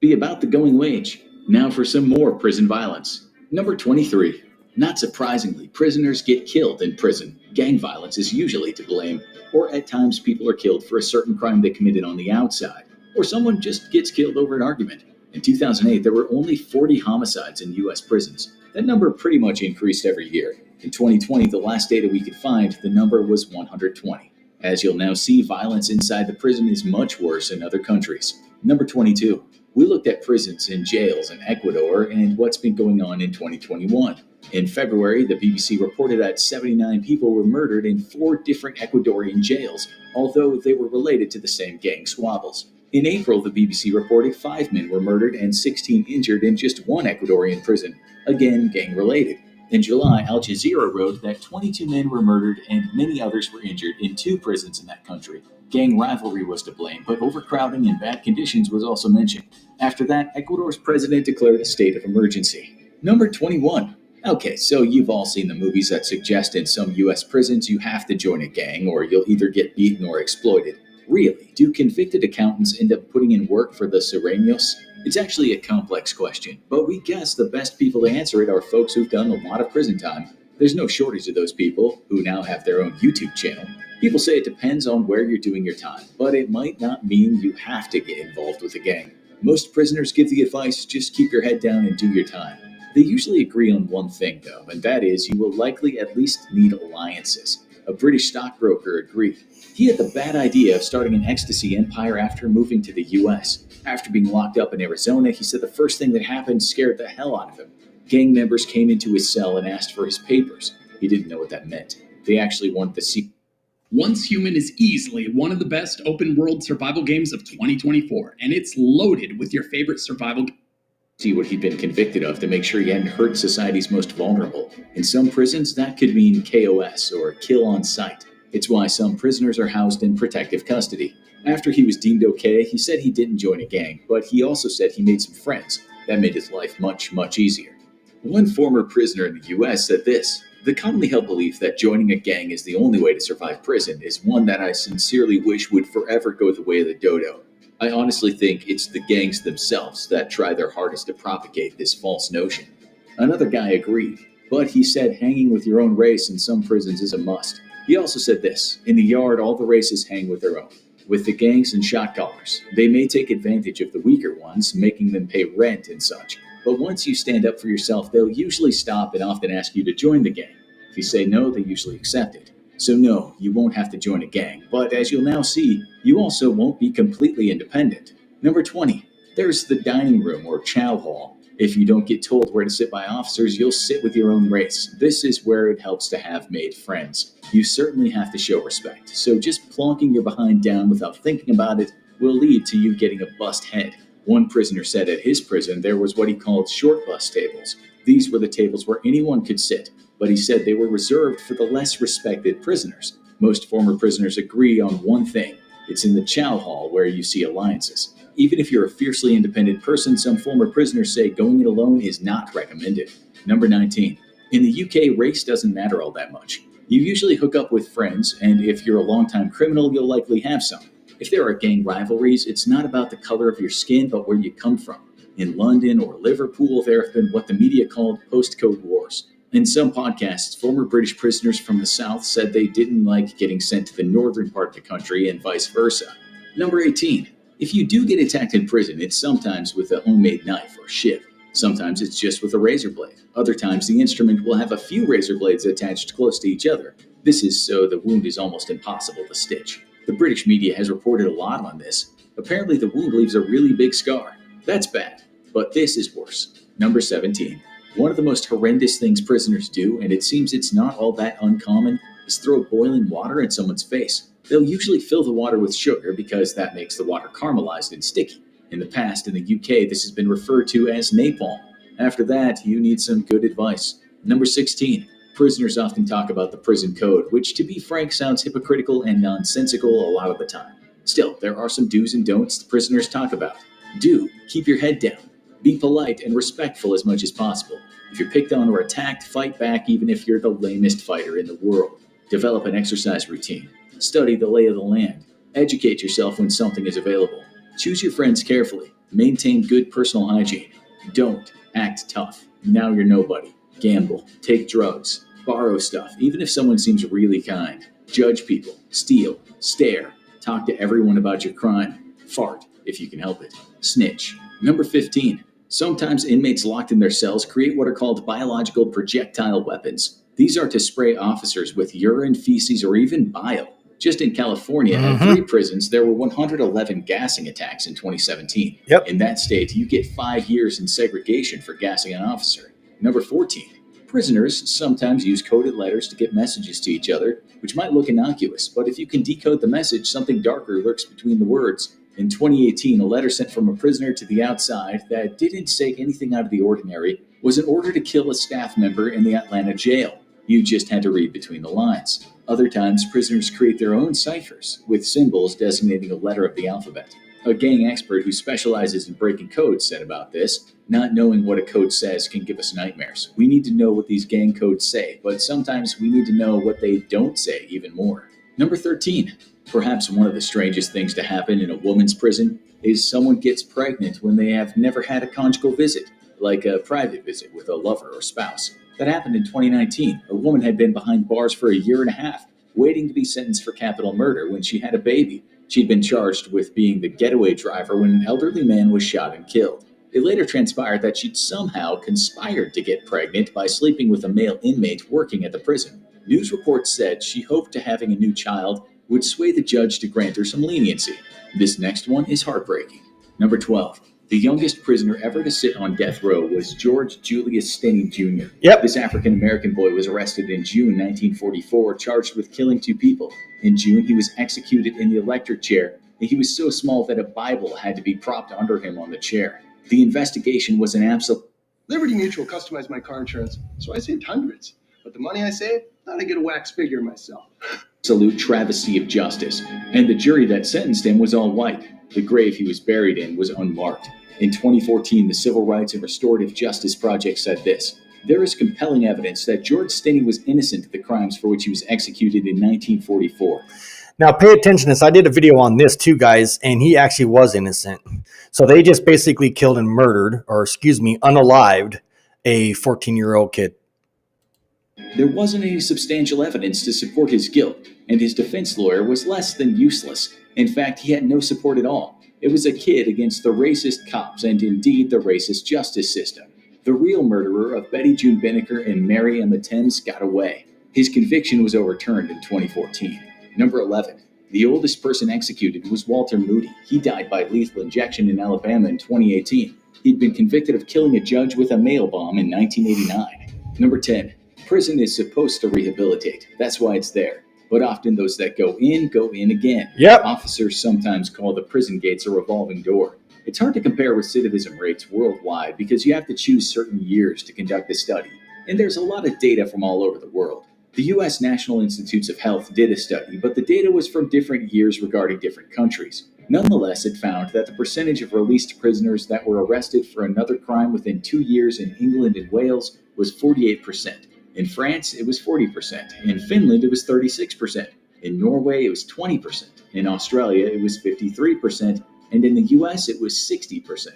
Be about the going wage. Now for some more prison violence. Number 23. Not surprisingly, prisoners get killed in prison. Gang violence is usually to blame. Or at times people are killed for a certain crime they committed on the outside. Or someone just gets killed over an argument. In 2008, there were only 40 homicides in U.S. prisons. That number pretty much increased every year. In 2020, the last data we could find, the number was 120. As you'll now see, violence inside the prison is much worse in other countries. Number 22. We looked at prisons and jails in Ecuador and what's been going on in 2021. In February, the BBC reported that 79 people were murdered in 4 different Ecuadorian jails, although they were related to the same gang squabbles. In April, the BBC reported 5 men were murdered and 16 injured in just one Ecuadorian prison, again gang-related. In July, Al Jazeera wrote that 22 men were murdered and many others were injured in 2 prisons in that country. Gang rivalry was to blame, but overcrowding and bad conditions was also mentioned. After that, Ecuador's president declared a state of emergency. Number 21. Okay, so you've all seen the movies that suggest in some U.S. prisons you have to join a gang or you'll either get beaten or exploited. Really, do convicted accountants end up putting in work for the Serenos? It's actually a complex question, but we guess the best people to answer it are folks who've done a lot of prison time. There's no shortage of those people, who now have their own YouTube channel. People say it depends on where you're doing your time, but it might not mean you have to get involved with a gang. Most prisoners give the advice, just keep your head down and do your time. They usually agree on one thing, though, and that is you will likely at least need alliances. A British stockbroker agreed. He had the bad idea of starting an ecstasy empire after moving to the U.S. After being locked up in Arizona, he said the first thing that happened scared the hell out of him. Gang members came into his cell and asked for his papers. He didn't know what that meant. They actually wanted to see. Once Human is easily one of the best open-world survival games of 2024, and it's loaded with your favorite survival see what he'd been convicted of to make sure he hadn't hurt society's most vulnerable. In some prisons, that could mean KOS, or kill on sight. It's why some prisoners are housed in protective custody. After he was deemed okay, he said he didn't join a gang, but he also said he made some friends. That made his life much, much easier. One former prisoner in the US said this: "The commonly held belief that joining a gang is the only way to survive prison is one that I sincerely wish would forever go the way of the dodo. I honestly think it's the gangs themselves that try their hardest to propagate this false notion." Another guy agreed, but he said hanging with your own race in some prisons is a must. He also said this: "In the yard, all the races hang with their own. With the gangs and shot callers, they may take advantage of the weaker ones, making them pay rent and such. But once you stand up for yourself, they'll usually stop and often ask you to join the gang. If you say no, they usually accept it. So no, you won't have to join a gang, but as you'll now see, you also won't be completely independent." Number 20. There's the dining room or chow hall. If you don't get told where to sit by officers, you'll sit with your own race. This is where it helps to have made friends. You certainly have to show respect, so just plonking your behind down without thinking about it will lead to you getting a bust head. One prisoner said at his prison there was what he called short bus tables. These were the tables where anyone could sit, but he said they were reserved for the less respected prisoners. Most former prisoners agree on one thing: it's in the chow hall where you see alliances. Even if you're a fiercely independent person, some former prisoners say going it alone is not recommended. Number 19. In the UK, race doesn't matter all that much. You usually hook up with friends, and if you're a longtime criminal, you'll likely have some. If there are gang rivalries, it's not about the color of your skin, but where you come from. In London or Liverpool, there have been what the media called postcode wars. In some podcasts, former British prisoners from the South said they didn't like getting sent to the northern part of the country and vice versa. Number 18. If you do get attacked in prison, it's sometimes with a homemade knife or shiv. Sometimes it's just with a razor blade. Other times the instrument will have a few razor blades attached close to each other. This is so the wound is almost impossible to stitch. The British media has reported a lot on this. Apparently the wound leaves a really big scar. That's bad. But this is worse. Number 17. One of the most horrendous things prisoners do, and it seems it's not all that uncommon, is throw boiling water in someone's face. They'll usually fill the water with sugar because that makes the water caramelized and sticky. In the past, in the UK, this has been referred to as napalm. After that, you need some good advice. Number 16. Prisoners often talk about the prison code, which, to be frank, sounds hypocritical and nonsensical a lot of the time. Still, there are some do's and don'ts the prisoners talk about. Do: keep your head down. Be polite and respectful as much as possible. If you're picked on or attacked, fight back even if you're the lamest fighter in the world. Develop an exercise routine. Study the lay of the land. Educate yourself when something is available. Choose your friends carefully. Maintain good personal hygiene. Don't act tough. Now you're nobody. Gamble. Take drugs. Borrow stuff, even if someone seems really kind. Judge people. Steal. Stare. Talk to everyone about your crime. Fart, if you can help it. Snitch. Number 15. Sometimes inmates locked in their cells create what are called biological projectile weapons. These are to spray officers with urine, feces, or even bile. Just in California, at 3 prisons, there were 111 gassing attacks in 2017. Yep. In that state, you get 5 years in segregation for gassing an officer. Number 14. Prisoners sometimes use coded letters to get messages to each other, which might look innocuous, but if you can decode the message, something darker lurks between the words. In 2018, a letter sent from a prisoner to the outside that didn't say anything out of the ordinary was an order to kill a staff member in the Atlanta jail. You just had to read between the lines. Other times, prisoners create their own ciphers, with symbols designating a letter of the alphabet. A gang expert who specializes in breaking codes said about this: "Not knowing what a code says can give us nightmares. We need to know what these gang codes say, but sometimes we need to know what they don't say even more." Number 13. Perhaps one of the strangest things to happen in a woman's prison is someone gets pregnant when they have never had a conjugal visit, like a private visit with a lover or spouse. That happened in 2019. A woman had been behind bars for a year and a half, waiting to be sentenced for capital murder when she had a baby. She'd been charged with being the getaway driver when an elderly man was shot and killed. It later transpired that she'd somehow conspired to get pregnant by sleeping with a male inmate working at the prison. News reports said she hoped to having a new child would sway the judge to grant her some leniency. This next one is heartbreaking. Number 12. The youngest prisoner ever to sit on death row was George Julius Stinney Jr. Yep. This African-American boy was arrested in June 1944, charged with killing 2 people. In June, he was executed in the electric chair, and he was so small that a Bible had to be propped under him on the chair. The investigation was an absolute... Liberty Mutual customized my car insurance, so I saved hundreds. But the money I saved, I thought I'd get a wax figure myself. absolute travesty of justice, and the jury that sentenced him was all white. The grave he was buried in was unmarked. In 2014, the Civil Rights and Restorative Justice Project said this: "There is compelling evidence that George Stinney was innocent of the crimes for which he was executed in 1944. Now, pay attention to this. I did a video on this too, guys, and he actually was innocent. So they just basically killed and murdered, or unalived, a 14-year-old kid. There wasn't any substantial evidence to support his guilt, and his defense lawyer was less than useless. In fact, he had no support at all. It was a kid against the racist cops and indeed the racist justice system. The real murderer of Betty June Binnicker and Mary Emma Thames got away. His conviction was overturned in 2014. Number 11. The oldest person executed was Walter Moody. He died by lethal injection in Alabama in 2018. He'd been convicted of killing a judge with a mail bomb in 1989. Number 10. Prison is supposed to rehabilitate. That's why it's there. But often those that go in again. Yep. Officers sometimes call the prison gates a revolving door. It's hard to compare recidivism rates worldwide because you have to choose certain years to conduct a study. And there's a lot of data from all over the world. The U.S. National Institutes of Health did a study, but the data was from different years regarding different countries. Nonetheless, it found that the percentage of released prisoners that were arrested for another crime within 2 years in England and Wales was 48%. In France, it was 40%. In Finland, it was 36%. In Norway, it was 20%. In Australia, it was 53%. And in the U.S., it was 60%.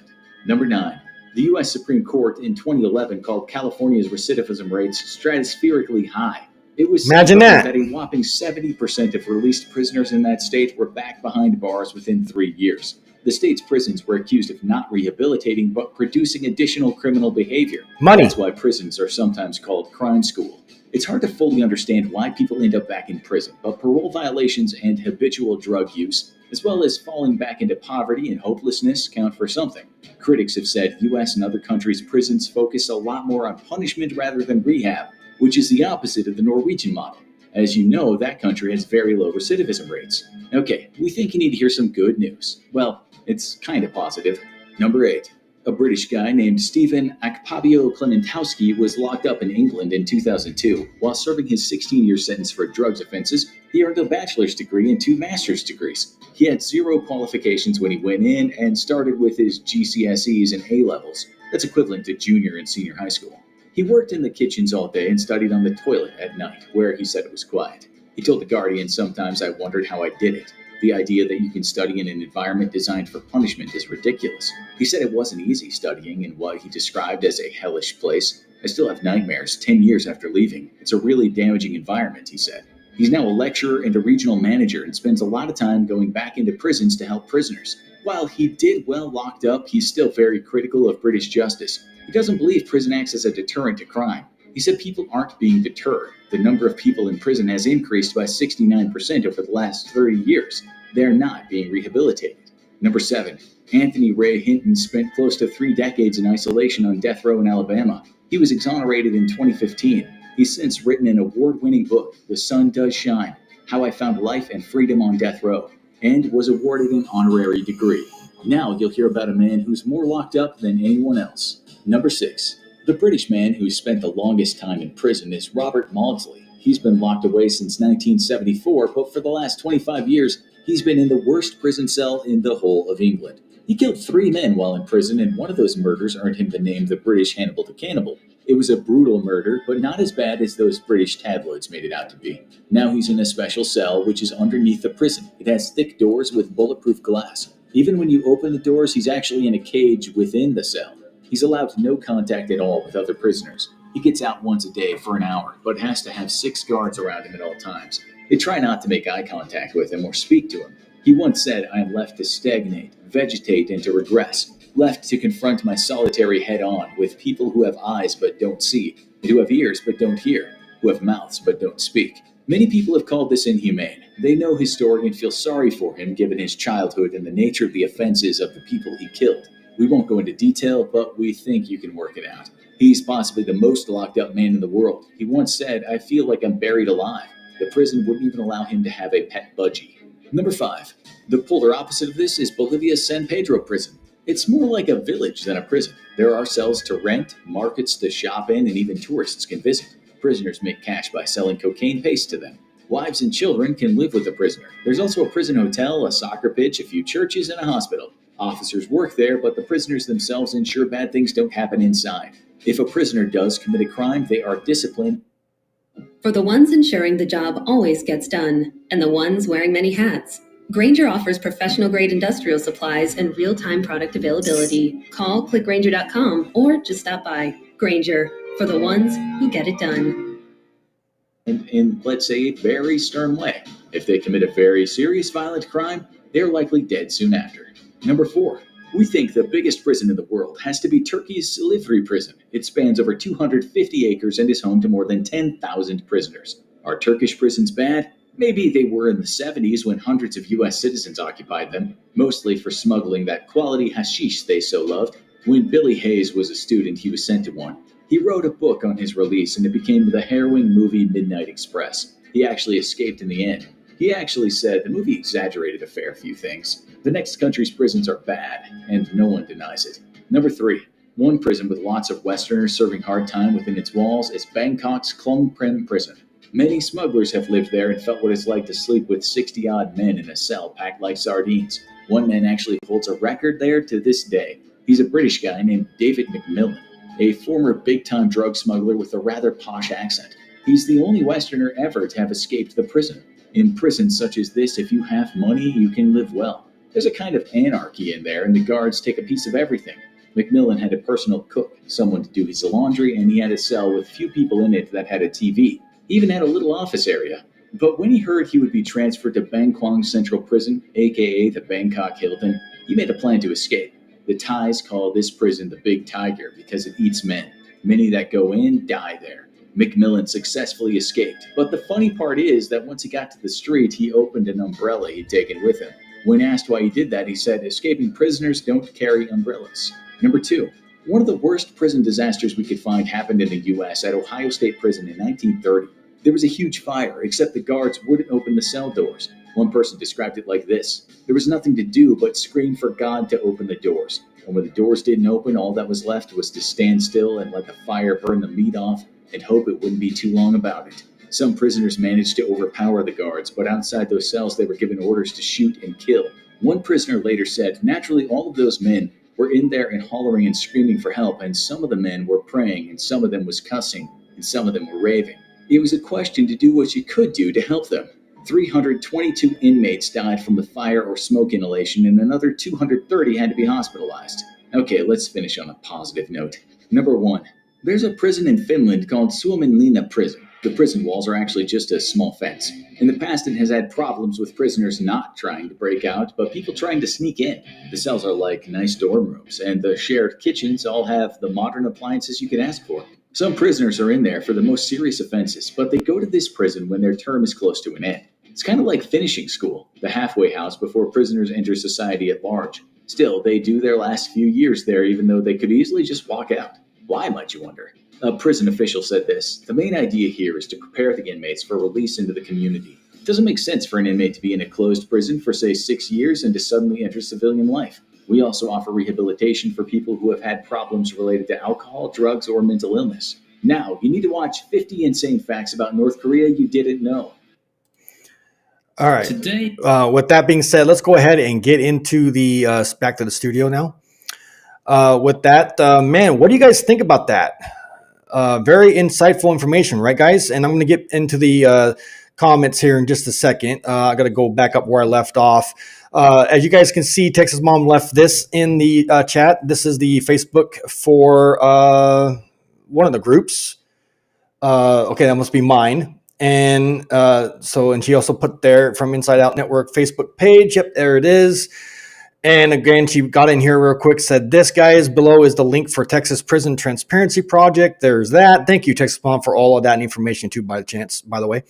Number 9. The U.S. Supreme Court in 2011 called California's recidivism rates stratospherically high. It was Imagine that. A whopping 70% of released prisoners in that state were back behind bars within 3 years. The state's prisons were accused of not rehabilitating but producing additional criminal behavior. Money. That's why prisons are sometimes called crime school. It's hard to fully understand why people end up back in prison, but parole violations and habitual drug use, as well as falling back into poverty and hopelessness, count for something. Critics have said U.S. and other countries' prisons focus a lot more on punishment rather than rehab, which is the opposite of the Norwegian model. As you know, that country has very low recidivism rates. Okay, we think you need to hear some good news. Well, it's kind of positive. Number 8. A British guy named Stephen Akpabio Clementowski was locked up in England in 2002. While serving his 16-year sentence for drugs offenses, he earned a bachelor's degree and 2 master's degrees. He had 0 qualifications when he went in and started with his GCSEs and A-levels. That's equivalent to junior and senior high school. He worked in the kitchens all day and studied on the toilet at night, where he said it was quiet. He told The Guardian, "Sometimes I wondered how I did it. The idea that you can study in an environment designed for punishment is ridiculous." He said it wasn't easy studying in what he described as a hellish place. "I still have nightmares 10 years after leaving. It's a really damaging environment," he said. He's now a lecturer and a regional manager and spends a lot of time going back into prisons to help prisoners. While he did well locked up, he's still very critical of British justice. He doesn't believe prison acts as a deterrent to crime. He said people aren't being deterred. The number of people in prison has increased by 69% over the last 30 years. They're not being rehabilitated. Number 7. Anthony Ray Hinton spent close to 3 decades in isolation on death row in Alabama. He was exonerated in 2015. He's since written an award-winning book, The Sun Does Shine: How I Found Life and Freedom on Death Row, and was awarded an honorary degree. Now you'll hear about a man who's more locked up than anyone else. Number 6. The British man who spent the longest time in prison is Robert Maudsley. He's been locked away since 1974, but for the last 25 years, he's been in the worst prison cell in the whole of England. He killed 3 men while in prison, and one of those murders earned him the name the British Hannibal the Cannibal. It was a brutal murder, but not as bad as those British tabloids made it out to be. Now he's in a special cell, which is underneath the prison. It has thick doors with bulletproof glass. Even when you open the doors, he's actually in a cage within the cell. He's allowed no contact at all with other prisoners. He gets out once a day for an hour, but has to have 6 guards around him at all times. They try not to make eye contact with him or speak to him. He once said, "I am left to stagnate, vegetate, and to regress, left to confront my solitary head-on with people who have eyes but don't see, and who have ears but don't hear, who have mouths but don't speak." Many people have called this inhumane. They know his story and feel sorry for him given his childhood and the nature of the offenses of the people he killed. We won't go into detail, but we think you can work it out. He's possibly the most locked up man in the world. He once said, "I feel like I'm buried alive." The prison wouldn't even allow him to have a pet budgie. Number 5. The polar opposite of this is Bolivia's San Pedro prison. It's more like a village than a prison. There are cells to rent, markets to shop in, and even tourists can visit. Prisoners make cash by selling cocaine paste to them. Wives and children can live with a prisoner. There's also a prison hotel, a soccer pitch, a few churches, and a hospital. Officers work there, but the prisoners themselves ensure bad things don't happen inside. If a prisoner does commit a crime, they are disciplined. For the ones ensuring the job always gets done, and the ones wearing many hats, Grainger offers professional-grade industrial supplies and real-time product availability. Call, click Grainger.com, or just stop by. Grainger, for the ones who get it done. In, let's say, a very stern way. If they commit a very serious violent crime, they're likely dead soon after. Number 4. We think the biggest prison in the world has to be Turkey's Silivri prison. It spans over 250 acres and is home to more than 10,000 prisoners. Are Turkish prisons bad? Maybe they were in the 70s when hundreds of U.S. citizens occupied them, mostly for smuggling that quality hashish they so loved. When Billy Hayes was a student, he was sent to one. He wrote a book on his release, and it became the harrowing movie Midnight Express. He actually escaped in the end. He actually said the movie exaggerated a fair few things. The next country's prisons are bad, and no one denies it. Number 3. One prison with lots of Westerners serving hard time within its walls is Bangkok's Klong Prem prison. Many smugglers have lived there and felt what it's like to sleep with 60-odd men in a cell packed like sardines. One man actually holds a record there to this day. He's a British guy named David McMillan, a former big-time drug smuggler with a rather posh accent. He's the only Westerner ever to have escaped the prison. In prisons such as this, if you have money, you can live well. There's a kind of anarchy in there, and the guards take a piece of everything. McMillan had a personal cook, someone to do his laundry, and he had a cell with few people in it that had a TV. He even had a little office area. But when he heard he would be transferred to Bangkwang Central Prison, aka the Bangkok Hilton, he made a plan to escape. The Thais call this prison the Big Tiger because it eats men. Many that go in die there. McMillan successfully escaped, but the funny part is that once he got to the street, he opened an umbrella he'd taken with him. When asked why he did that, he said, "Escaping prisoners don't carry umbrellas." Number 2. One of the worst prison disasters we could find happened in the U.S. at Ohio State Prison in 1930. There was a huge fire, except the guards wouldn't open the cell doors. One person described it like this: "There was nothing to do but scream for God to open the doors. And when the doors didn't open, all that was left was to stand still and let the fire burn the meat off and hope it wouldn't be too long about it." Some prisoners managed to overpower the guards, but outside those cells they were given orders to shoot and kill. One prisoner later said, "Naturally, all of those men were in there and hollering and screaming for help, and some of the men were praying, and some of them was cussing, and some of them were raving. It was a question to do what you could do to help them." 322 inmates died from the fire or smoke inhalation, and another 230 had to be hospitalized. Okay, let's finish on a positive note. Number 1. There's a prison in Finland called Suomenlinna Prison. The prison walls are actually just a small fence. In the past, it has had problems with prisoners not trying to break out, but people trying to sneak in. The cells are like nice dorm rooms, and the shared kitchens all have the modern appliances you could ask for. Some prisoners are in there for the most serious offenses, but they go to this prison when their term is close to an end. It's kind of like finishing school, the halfway house before prisoners enter society at large. Still, they do their last few years there, even though they could easily just walk out. Why, might you wonder? A prison official said this: "The main idea here is to prepare the inmates for release into the community. It doesn't make sense for an inmate to be in a closed prison for, say, 6 years and to suddenly enter civilian life. We also offer rehabilitation for people who have had problems related to alcohol, drugs, or mental illness. Now, you need to watch 50 insane facts about North Korea you didn't know." All right. Today, With that being said, let's go ahead and get into the back to the studio now. With that, man, what do you guys think about that? Very insightful information, right, guys? And I'm going to get into the comments here in just a second. I got to go back up where I left off. As you guys can see, Texas Mom left this in the chat. This is the Facebook for one of the groups. Okay, that must be mine. And and she also put there from Inside Out Network Facebook page. Yep, there it is. And again, she got in here real quick, said, "This, guys, below is the link for Texas Prison Transparency Project." There's that. Thank you, Texas Mom, for all of that information too, by the way.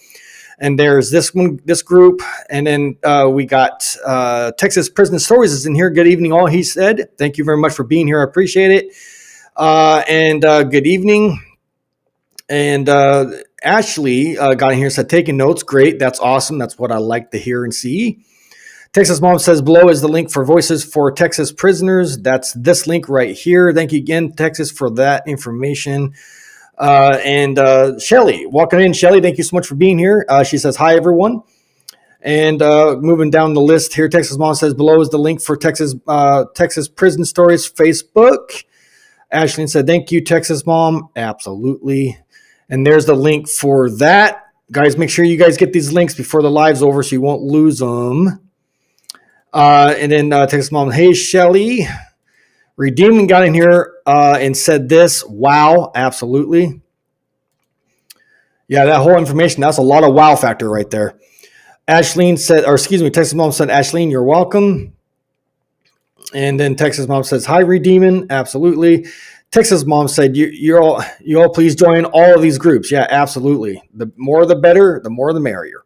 And there's this one, this group. And then we got Texas Prison Stories is in here. "Good evening, all," he said. "Thank you very much for being here. I appreciate it." And good evening. And Ashley got in here, said, "Taking notes. Great. That's awesome. That's what I like to hear and see." Texas Mom says, "Below is the link for Voices for Texas Prisoners." That's this link right here. Thank you again, Texas, for that information. And Shelly, walking in. Shelly, thank you so much for being here. She says, hi, everyone. And moving down the list here, Texas Mom says, below is the link for Texas Prison Stories Facebook. Ashley said, thank you, Texas Mom. Absolutely. And there's the link for that. Guys, make sure you guys get these links before the live's over so you won't lose them. And then Texas Mom, hey, Shelly. Redeeming got in here and said this. Wow, absolutely. Yeah, that whole information, that's a lot of wow factor right there. Ashleen said, or excuse me, Texas Mom said, Ashleen, you're welcome. And then Texas Mom says, hi, Redeeming. Absolutely. Texas Mom said, you all please join all of these groups. Yeah, absolutely. The more the better, the more the merrier.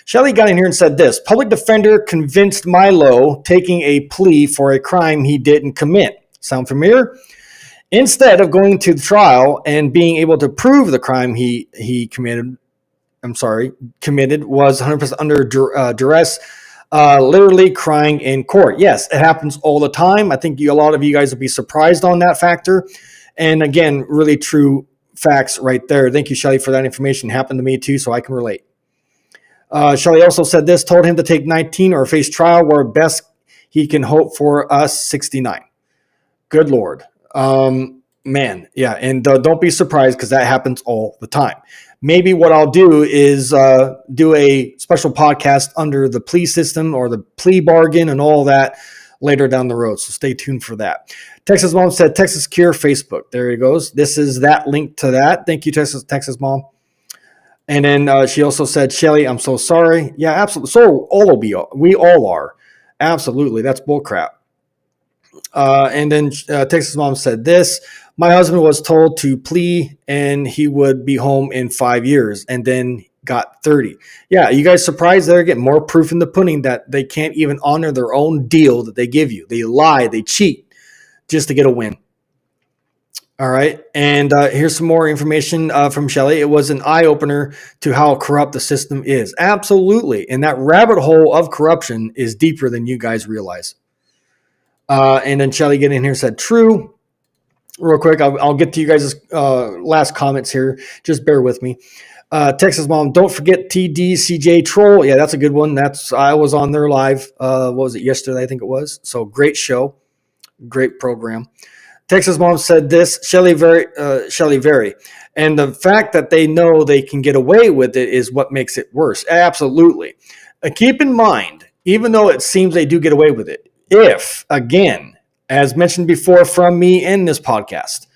Shelly got in here and said this. Public defender convinced Milo taking a plea for a crime he didn't commit. Sound familiar? Instead of going to the trial and being able to prove the crime he committed was 100% under duress, literally crying in court. Yes, it happens all the time. I think a lot of you guys will be surprised on that factor. And again, really true facts right there. Thank you, Shelly, for that information. It happened to me too, so I can relate. Shelly also said this, told him to take 19 or face trial where best he can hope for us 69. Good Lord. Man, yeah, and don't be surprised because that happens all the time. Maybe what I'll do is do a special podcast under the plea system or the plea bargain and all that later down the road. So stay tuned for that. Texas Mom said, Texas Cure Facebook. There it goes. This is that link to that. Thank you, Texas Mom. And then she also said, Shelly, I'm so sorry. Yeah, absolutely. So we all are. Absolutely. That's bullcrap. And then Texas Mom said this. My husband was told to plea and he would be home in 5 years and then got 30. Yeah, you guys surprised they're getting more proof in the pudding that they can't even honor their own deal that they give you. They lie, they cheat just to get a win. All right, and here's some more information from Shelly. It was an eye-opener to how corrupt the system is. Absolutely, and that rabbit hole of corruption is deeper than you guys realize. And then Shelly getting in here said, true. Real quick, I'll get to you guys' last comments here. Just bear with me. Texas Mom, don't forget TDCJ Troll. Yeah, that's a good one. I was on their live. What was it, yesterday? I think it was. So great show. Great program. Texas Mom said this, Shelly very. And the fact that they know they can get away with it is what makes it worse. Absolutely. Keep in mind, even though it seems they do get away with it, if, again, as mentioned before from me in this podcast,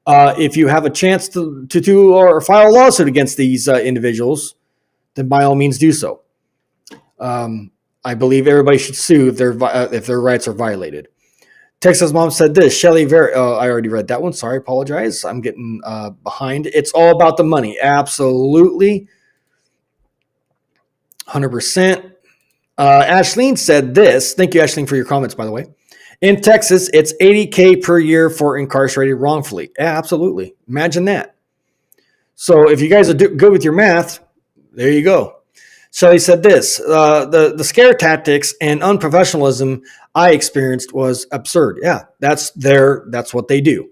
if you have a chance to do or file a lawsuit against these individuals, then by all means do so. I believe everybody should sue if their rights are violated. Texas Mom said this, Shelly Very. I already read that one. Sorry, apologize. I'm getting behind. It's all about the money. Absolutely. 100%. Ashleen said this. Thank you, Ashleen, for your comments, by the way. In Texas, it's $80K per year for incarcerated wrongfully. Yeah, absolutely. Imagine that. So if you guys are good with your math, there you go. Shelly said this. The scare tactics and unprofessionalism I experienced was absurd. Yeah, that's what they do.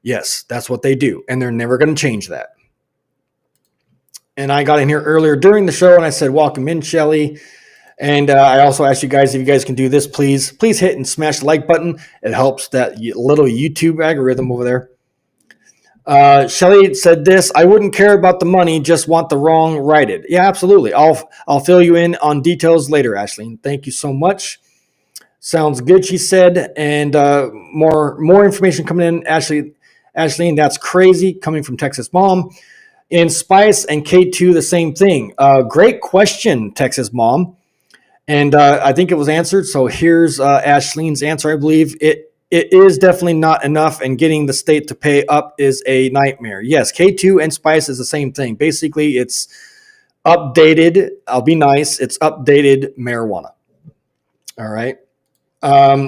Yes, that's what they do. And they're never going to change that. And I got in here earlier during the show and I said, welcome in, Shelly. And I also asked you guys if you guys can do this, please hit and smash the like button. It helps that little YouTube algorithm over there. Shelly said this, I wouldn't care about the money, just want the wrong righted. Yeah, absolutely. I'll fill you in on details later, Ashleen. Thank you so much. Sounds good, she said. And more information coming in, Ashleen, that's crazy, coming from Texas Mom. In Spice and K2, the same thing. Great question, Texas Mom. And I think it was answered. So here's Ashleen's answer. I believe it is definitely not enough, and getting the state to pay up is a nightmare. Yes, K2 and Spice is the same thing. Basically, it's updated. I'll be nice. It's updated marijuana. All right.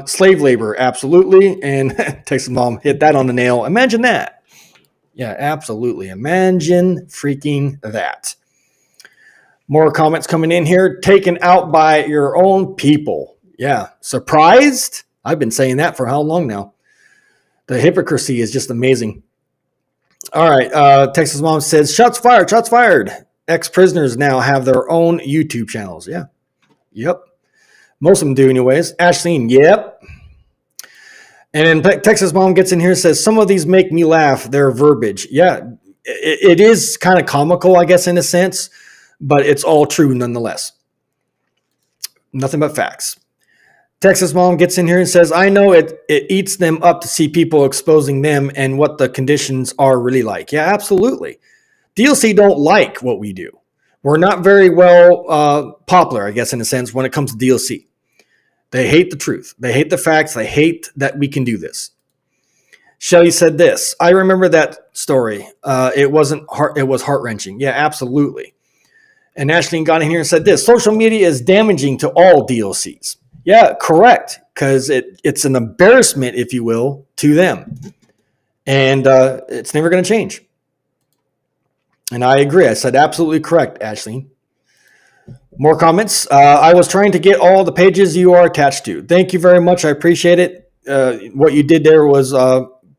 Slave labor, absolutely. And Texas Mom hit that on the nail. Imagine that. Yeah, absolutely. Imagine freaking that. More comments coming in here. Taken out by your own people. Yeah. Surprised? I've been saying that for how long now? The hypocrisy is just amazing. All right. Texas Mom says, shots fired, shots fired. Ex-prisoners now have their own YouTube channels. Yeah. Yep. Most of them do anyways. Ashleen, yep. And then Texas Mom gets in here and says, some of these make me laugh. Their verbiage. Yeah. It is kind of comical, I guess, in a sense, but it's all true nonetheless. Nothing but facts. Texas Mom gets in here and says, I know it eats them up to see people exposing them and what the conditions are really like. Yeah, absolutely. DLC don't like what we do. We're not very well popular, I guess, in a sense, when it comes to DLC. They hate the truth. They hate the facts. They hate that we can do this. Shelly said this. I remember that story. It was heart-wrenching. Yeah, absolutely. And Ashleen got in here and said this. Social media is damaging to all DLCs. Yeah, correct. Because it's an embarrassment, if you will, to them. And it's never going to change. And I agree. I said absolutely correct, Ashleen. More comments. I was trying to get all the pages you are attached to. Thank you very much. I appreciate it. What you did there was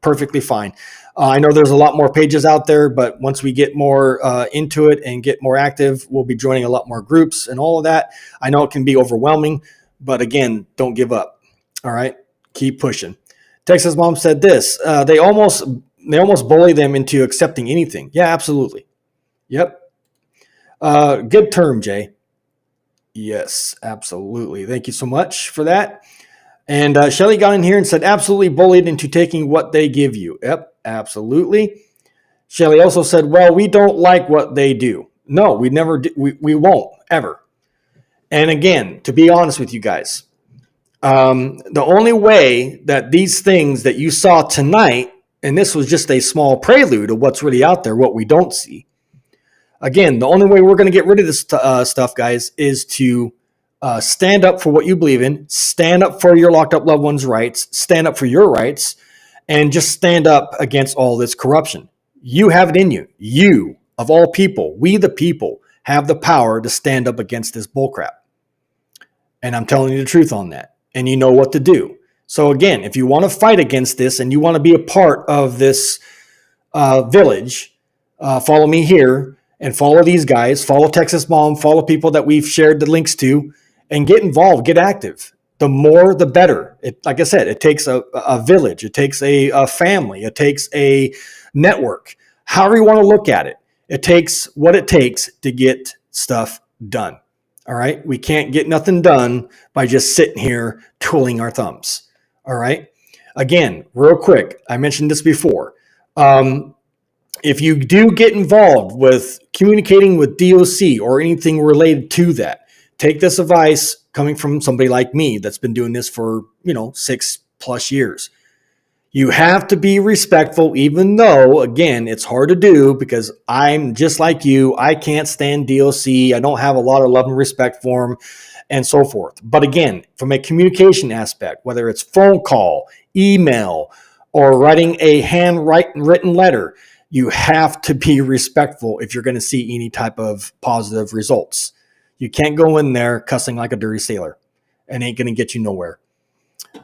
perfectly fine. I know there's a lot more pages out there, but once we get more into it and get more active, we'll be joining a lot more groups and all of that. I know it can be overwhelming, but again, don't give up. All right, keep pushing. Texas Mom said this. They almost bully them into accepting anything. Yeah, absolutely. Yep. Good term, Jay. Yes, absolutely. Thank you so much for that. And Shelly got in here and said, absolutely bullied into taking what they give you. Yep, absolutely. Shelly also said, well, we don't like what they do. No, we never do. We won't ever. And again, to be honest with you guys, the only way that these things that you saw tonight, and this was just a small prelude of what's really out there, what we don't see. Again, the only way we're going to get rid of this stuff, guys, is to stand up for what you believe in, stand up for your locked up loved ones' rights, stand up for your rights, and just stand up against all this corruption. You have it in you. You, of all people, we the people, have the power to stand up against this bullcrap. And I'm telling you the truth on that. And you know what to do. So again, if you want to fight against this and you want to be a part of this village, follow me here. And follow these guys, follow Texas Mom, follow people that we've shared the links to, and get involved, get active. The more, the better. Like I said, it takes a village. It takes a family. It takes a network. However you want to look at it. It takes what it takes to get stuff done. All right? We can't get nothing done by just sitting here twiddling our thumbs. All right? Again, real quick, I mentioned this before. If you do get involved with communicating with DOC or anything related to that, take this advice coming from somebody like me that's been doing this for, 6+ years. You have to be respectful, even though, again, it's hard to do because I'm just like you. I can't stand DOC. I don't have a lot of love and respect for them and so forth. But again, from a communication aspect, whether it's phone call, email, or writing a handwritten letter, you have to be respectful if you're going to see any type of positive results. You can't go in there cussing like a dirty sailor. It ain't going to get you nowhere.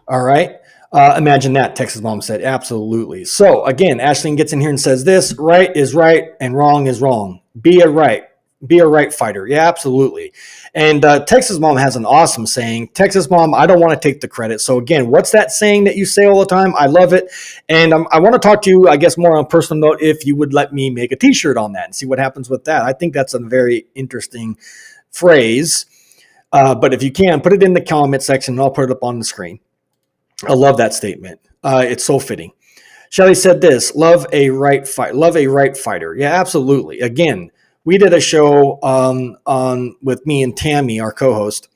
All right. Imagine that, Texas Mom said. Absolutely. So again, Ashleen gets in here and says this, right is right and wrong is wrong. Be a right fighter. Yeah, absolutely. And Texas Mom has an awesome saying. Texas Mom, I don't want to take the credit. So again, what's that saying that you say all the time? I love it. And I want to talk to you, I guess, more on a personal note, if you would let me make a t-shirt on that and see what happens with that. I think that's a very interesting phrase. But if you can, put it in the comment section and I'll put it up on the screen. I love that statement. It's so fitting. Shelly said this, love a right fighter. Yeah, absolutely. Again, we did a show with me and Tammy, our co-host,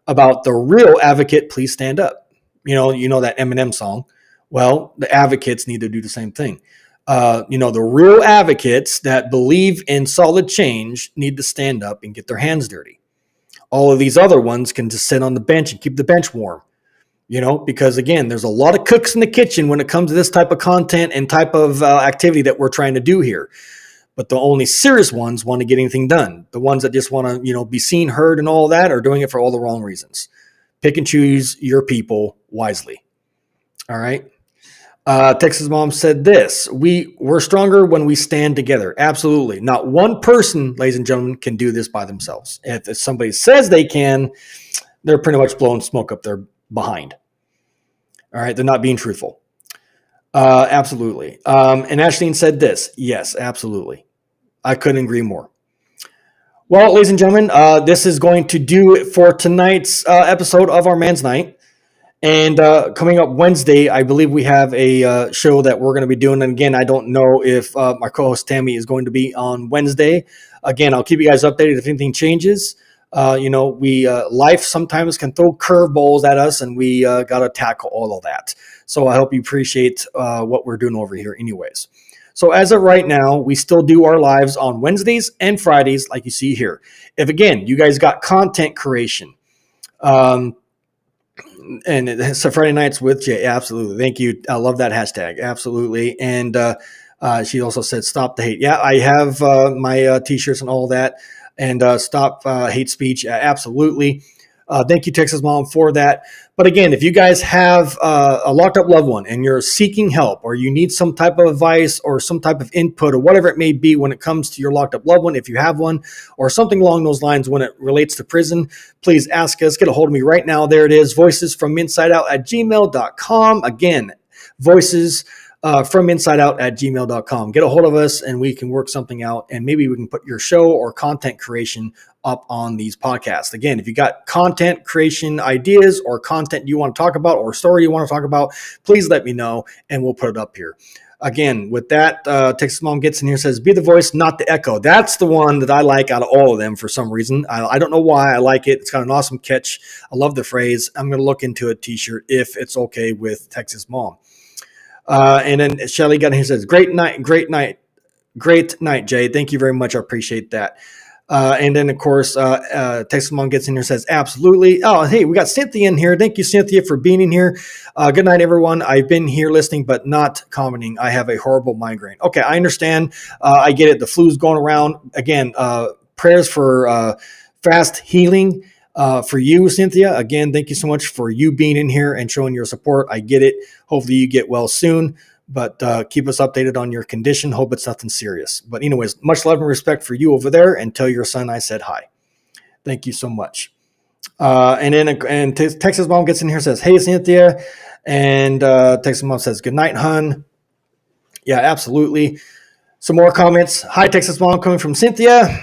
about the real advocate, please stand up. You know that Eminem song. Well, the advocates need to do the same thing. The real advocates that believe in solid change need to stand up and get their hands dirty. All of these other ones can just sit on the bench and keep the bench warm. Because again, there's a lot of cooks in the kitchen when it comes to this type of content and type of activity that we're trying to do here. But the only serious ones want to get anything done. The ones that just want to, be seen, heard, and all that are doing it for all the wrong reasons. Pick and choose your people wisely. All right. Texas Mom said this: we're stronger when we stand together. Absolutely. Not one person, ladies and gentlemen, can do this by themselves. If somebody says they can, they're pretty much blowing smoke up their behind. All right. They're not being truthful. Absolutely. And Ashleen said this: yes, absolutely. I couldn't agree more. Well, ladies and gentlemen, this is going to do it for tonight's episode of our Man's Night. And coming up Wednesday, I believe we have a show that we're going to be doing. And again, I don't know if my co-host Tammy is going to be on Wednesday. Again, I'll keep you guys updated if anything changes. Life sometimes can throw curveballs at us, and we got to tackle all of that. So I hope you appreciate what we're doing over here anyways. So as of right now, we still do our lives on Wednesdays and Fridays, like you see here. If, again, you guys got content creation, and it's a Friday nights with Jay. Absolutely. Thank you. I love that hashtag. Absolutely. And she also said, stop the hate. Yeah, I have my t-shirts and all that. And stop hate speech. Absolutely. Thank you, Texas Mom, for that. But again, if you guys have a locked up loved one and you're seeking help, or you need some type of advice or some type of input or whatever it may be when it comes to your locked up loved one, if you have one, or something along those lines when it relates to prison, please ask us. Get a hold of me right now. There it is, voicesfrominsideout@gmail.com. Again, voices from insideout@gmail.com. Get a hold of us and we can work something out, and maybe we can put your show or content creation up on these podcasts. Again, if you got content creation ideas or content you want to talk about or story you want to talk about, please let me know and we'll put it up here. Again, with that, Texas Mom gets in here, says, be the voice, not the echo. That's the one that I like out of all of them for some reason. I don't know why I like it. It's got an awesome catch. I love the phrase. I'm going to look into a t-shirt if it's okay with Texas Mom. And then Shelly got in here, says, great night, Jay. Thank you very much. I appreciate that. And then, of course, Texas Mom gets in here, says, absolutely. Oh, hey, we got Cynthia in here. Thank you, Cynthia, for being in here. Good night, everyone. I've been here listening, but not commenting. I have a horrible migraine. Okay, I understand. I get it. The flu's going around. Again, prayers for fast healing for you, Cynthia. Again, thank you so much for you being in here and showing your support. I get it. Hopefully you get well soon. But keep us updated on your condition. Hope it's nothing serious. But anyways, much love and respect for you over there. And tell your son I said hi. Thank you so much. And Texas Mom gets in here, says, hey, Cynthia. And Texas Mom says, good night, hun. Yeah, absolutely. Some more comments. Hi, Texas Mom, coming from Cynthia.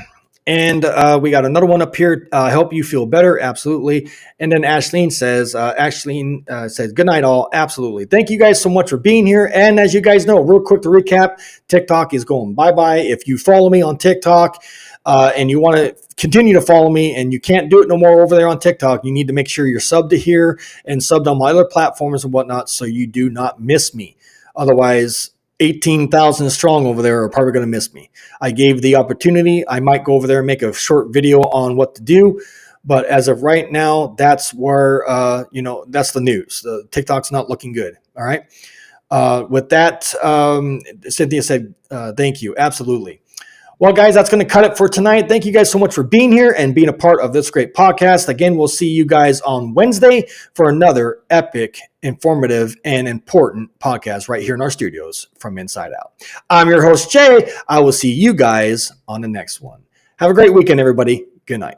And we got another one up here. Help you feel better. Absolutely. And then Ashleen says, good night all. Absolutely. Thank you guys so much for being here. And as you guys know, real quick to recap, TikTok is going bye-bye. If you follow me on TikTok and you want to continue to follow me and you can't do it no more over there on TikTok, you need to make sure you're subbed to here and subbed on my other platforms and whatnot so you do not miss me. Otherwise, 18,000 strong over there are probably going to miss me. I gave the opportunity. I might go over there and make a short video on what to do. But as of right now, that's where, that's the news. The TikTok's not looking good. All right. With that, Cynthia said, thank you. Absolutely. Well, guys, that's going to cut it for tonight. Thank you guys so much for being here and being a part of this great podcast. Again, we'll see you guys on Wednesday for another epic, informative, and important podcast right here in our studios from Inside Out. I'm your host, Jay. I will see you guys on the next one. Have a great weekend, everybody. Good night.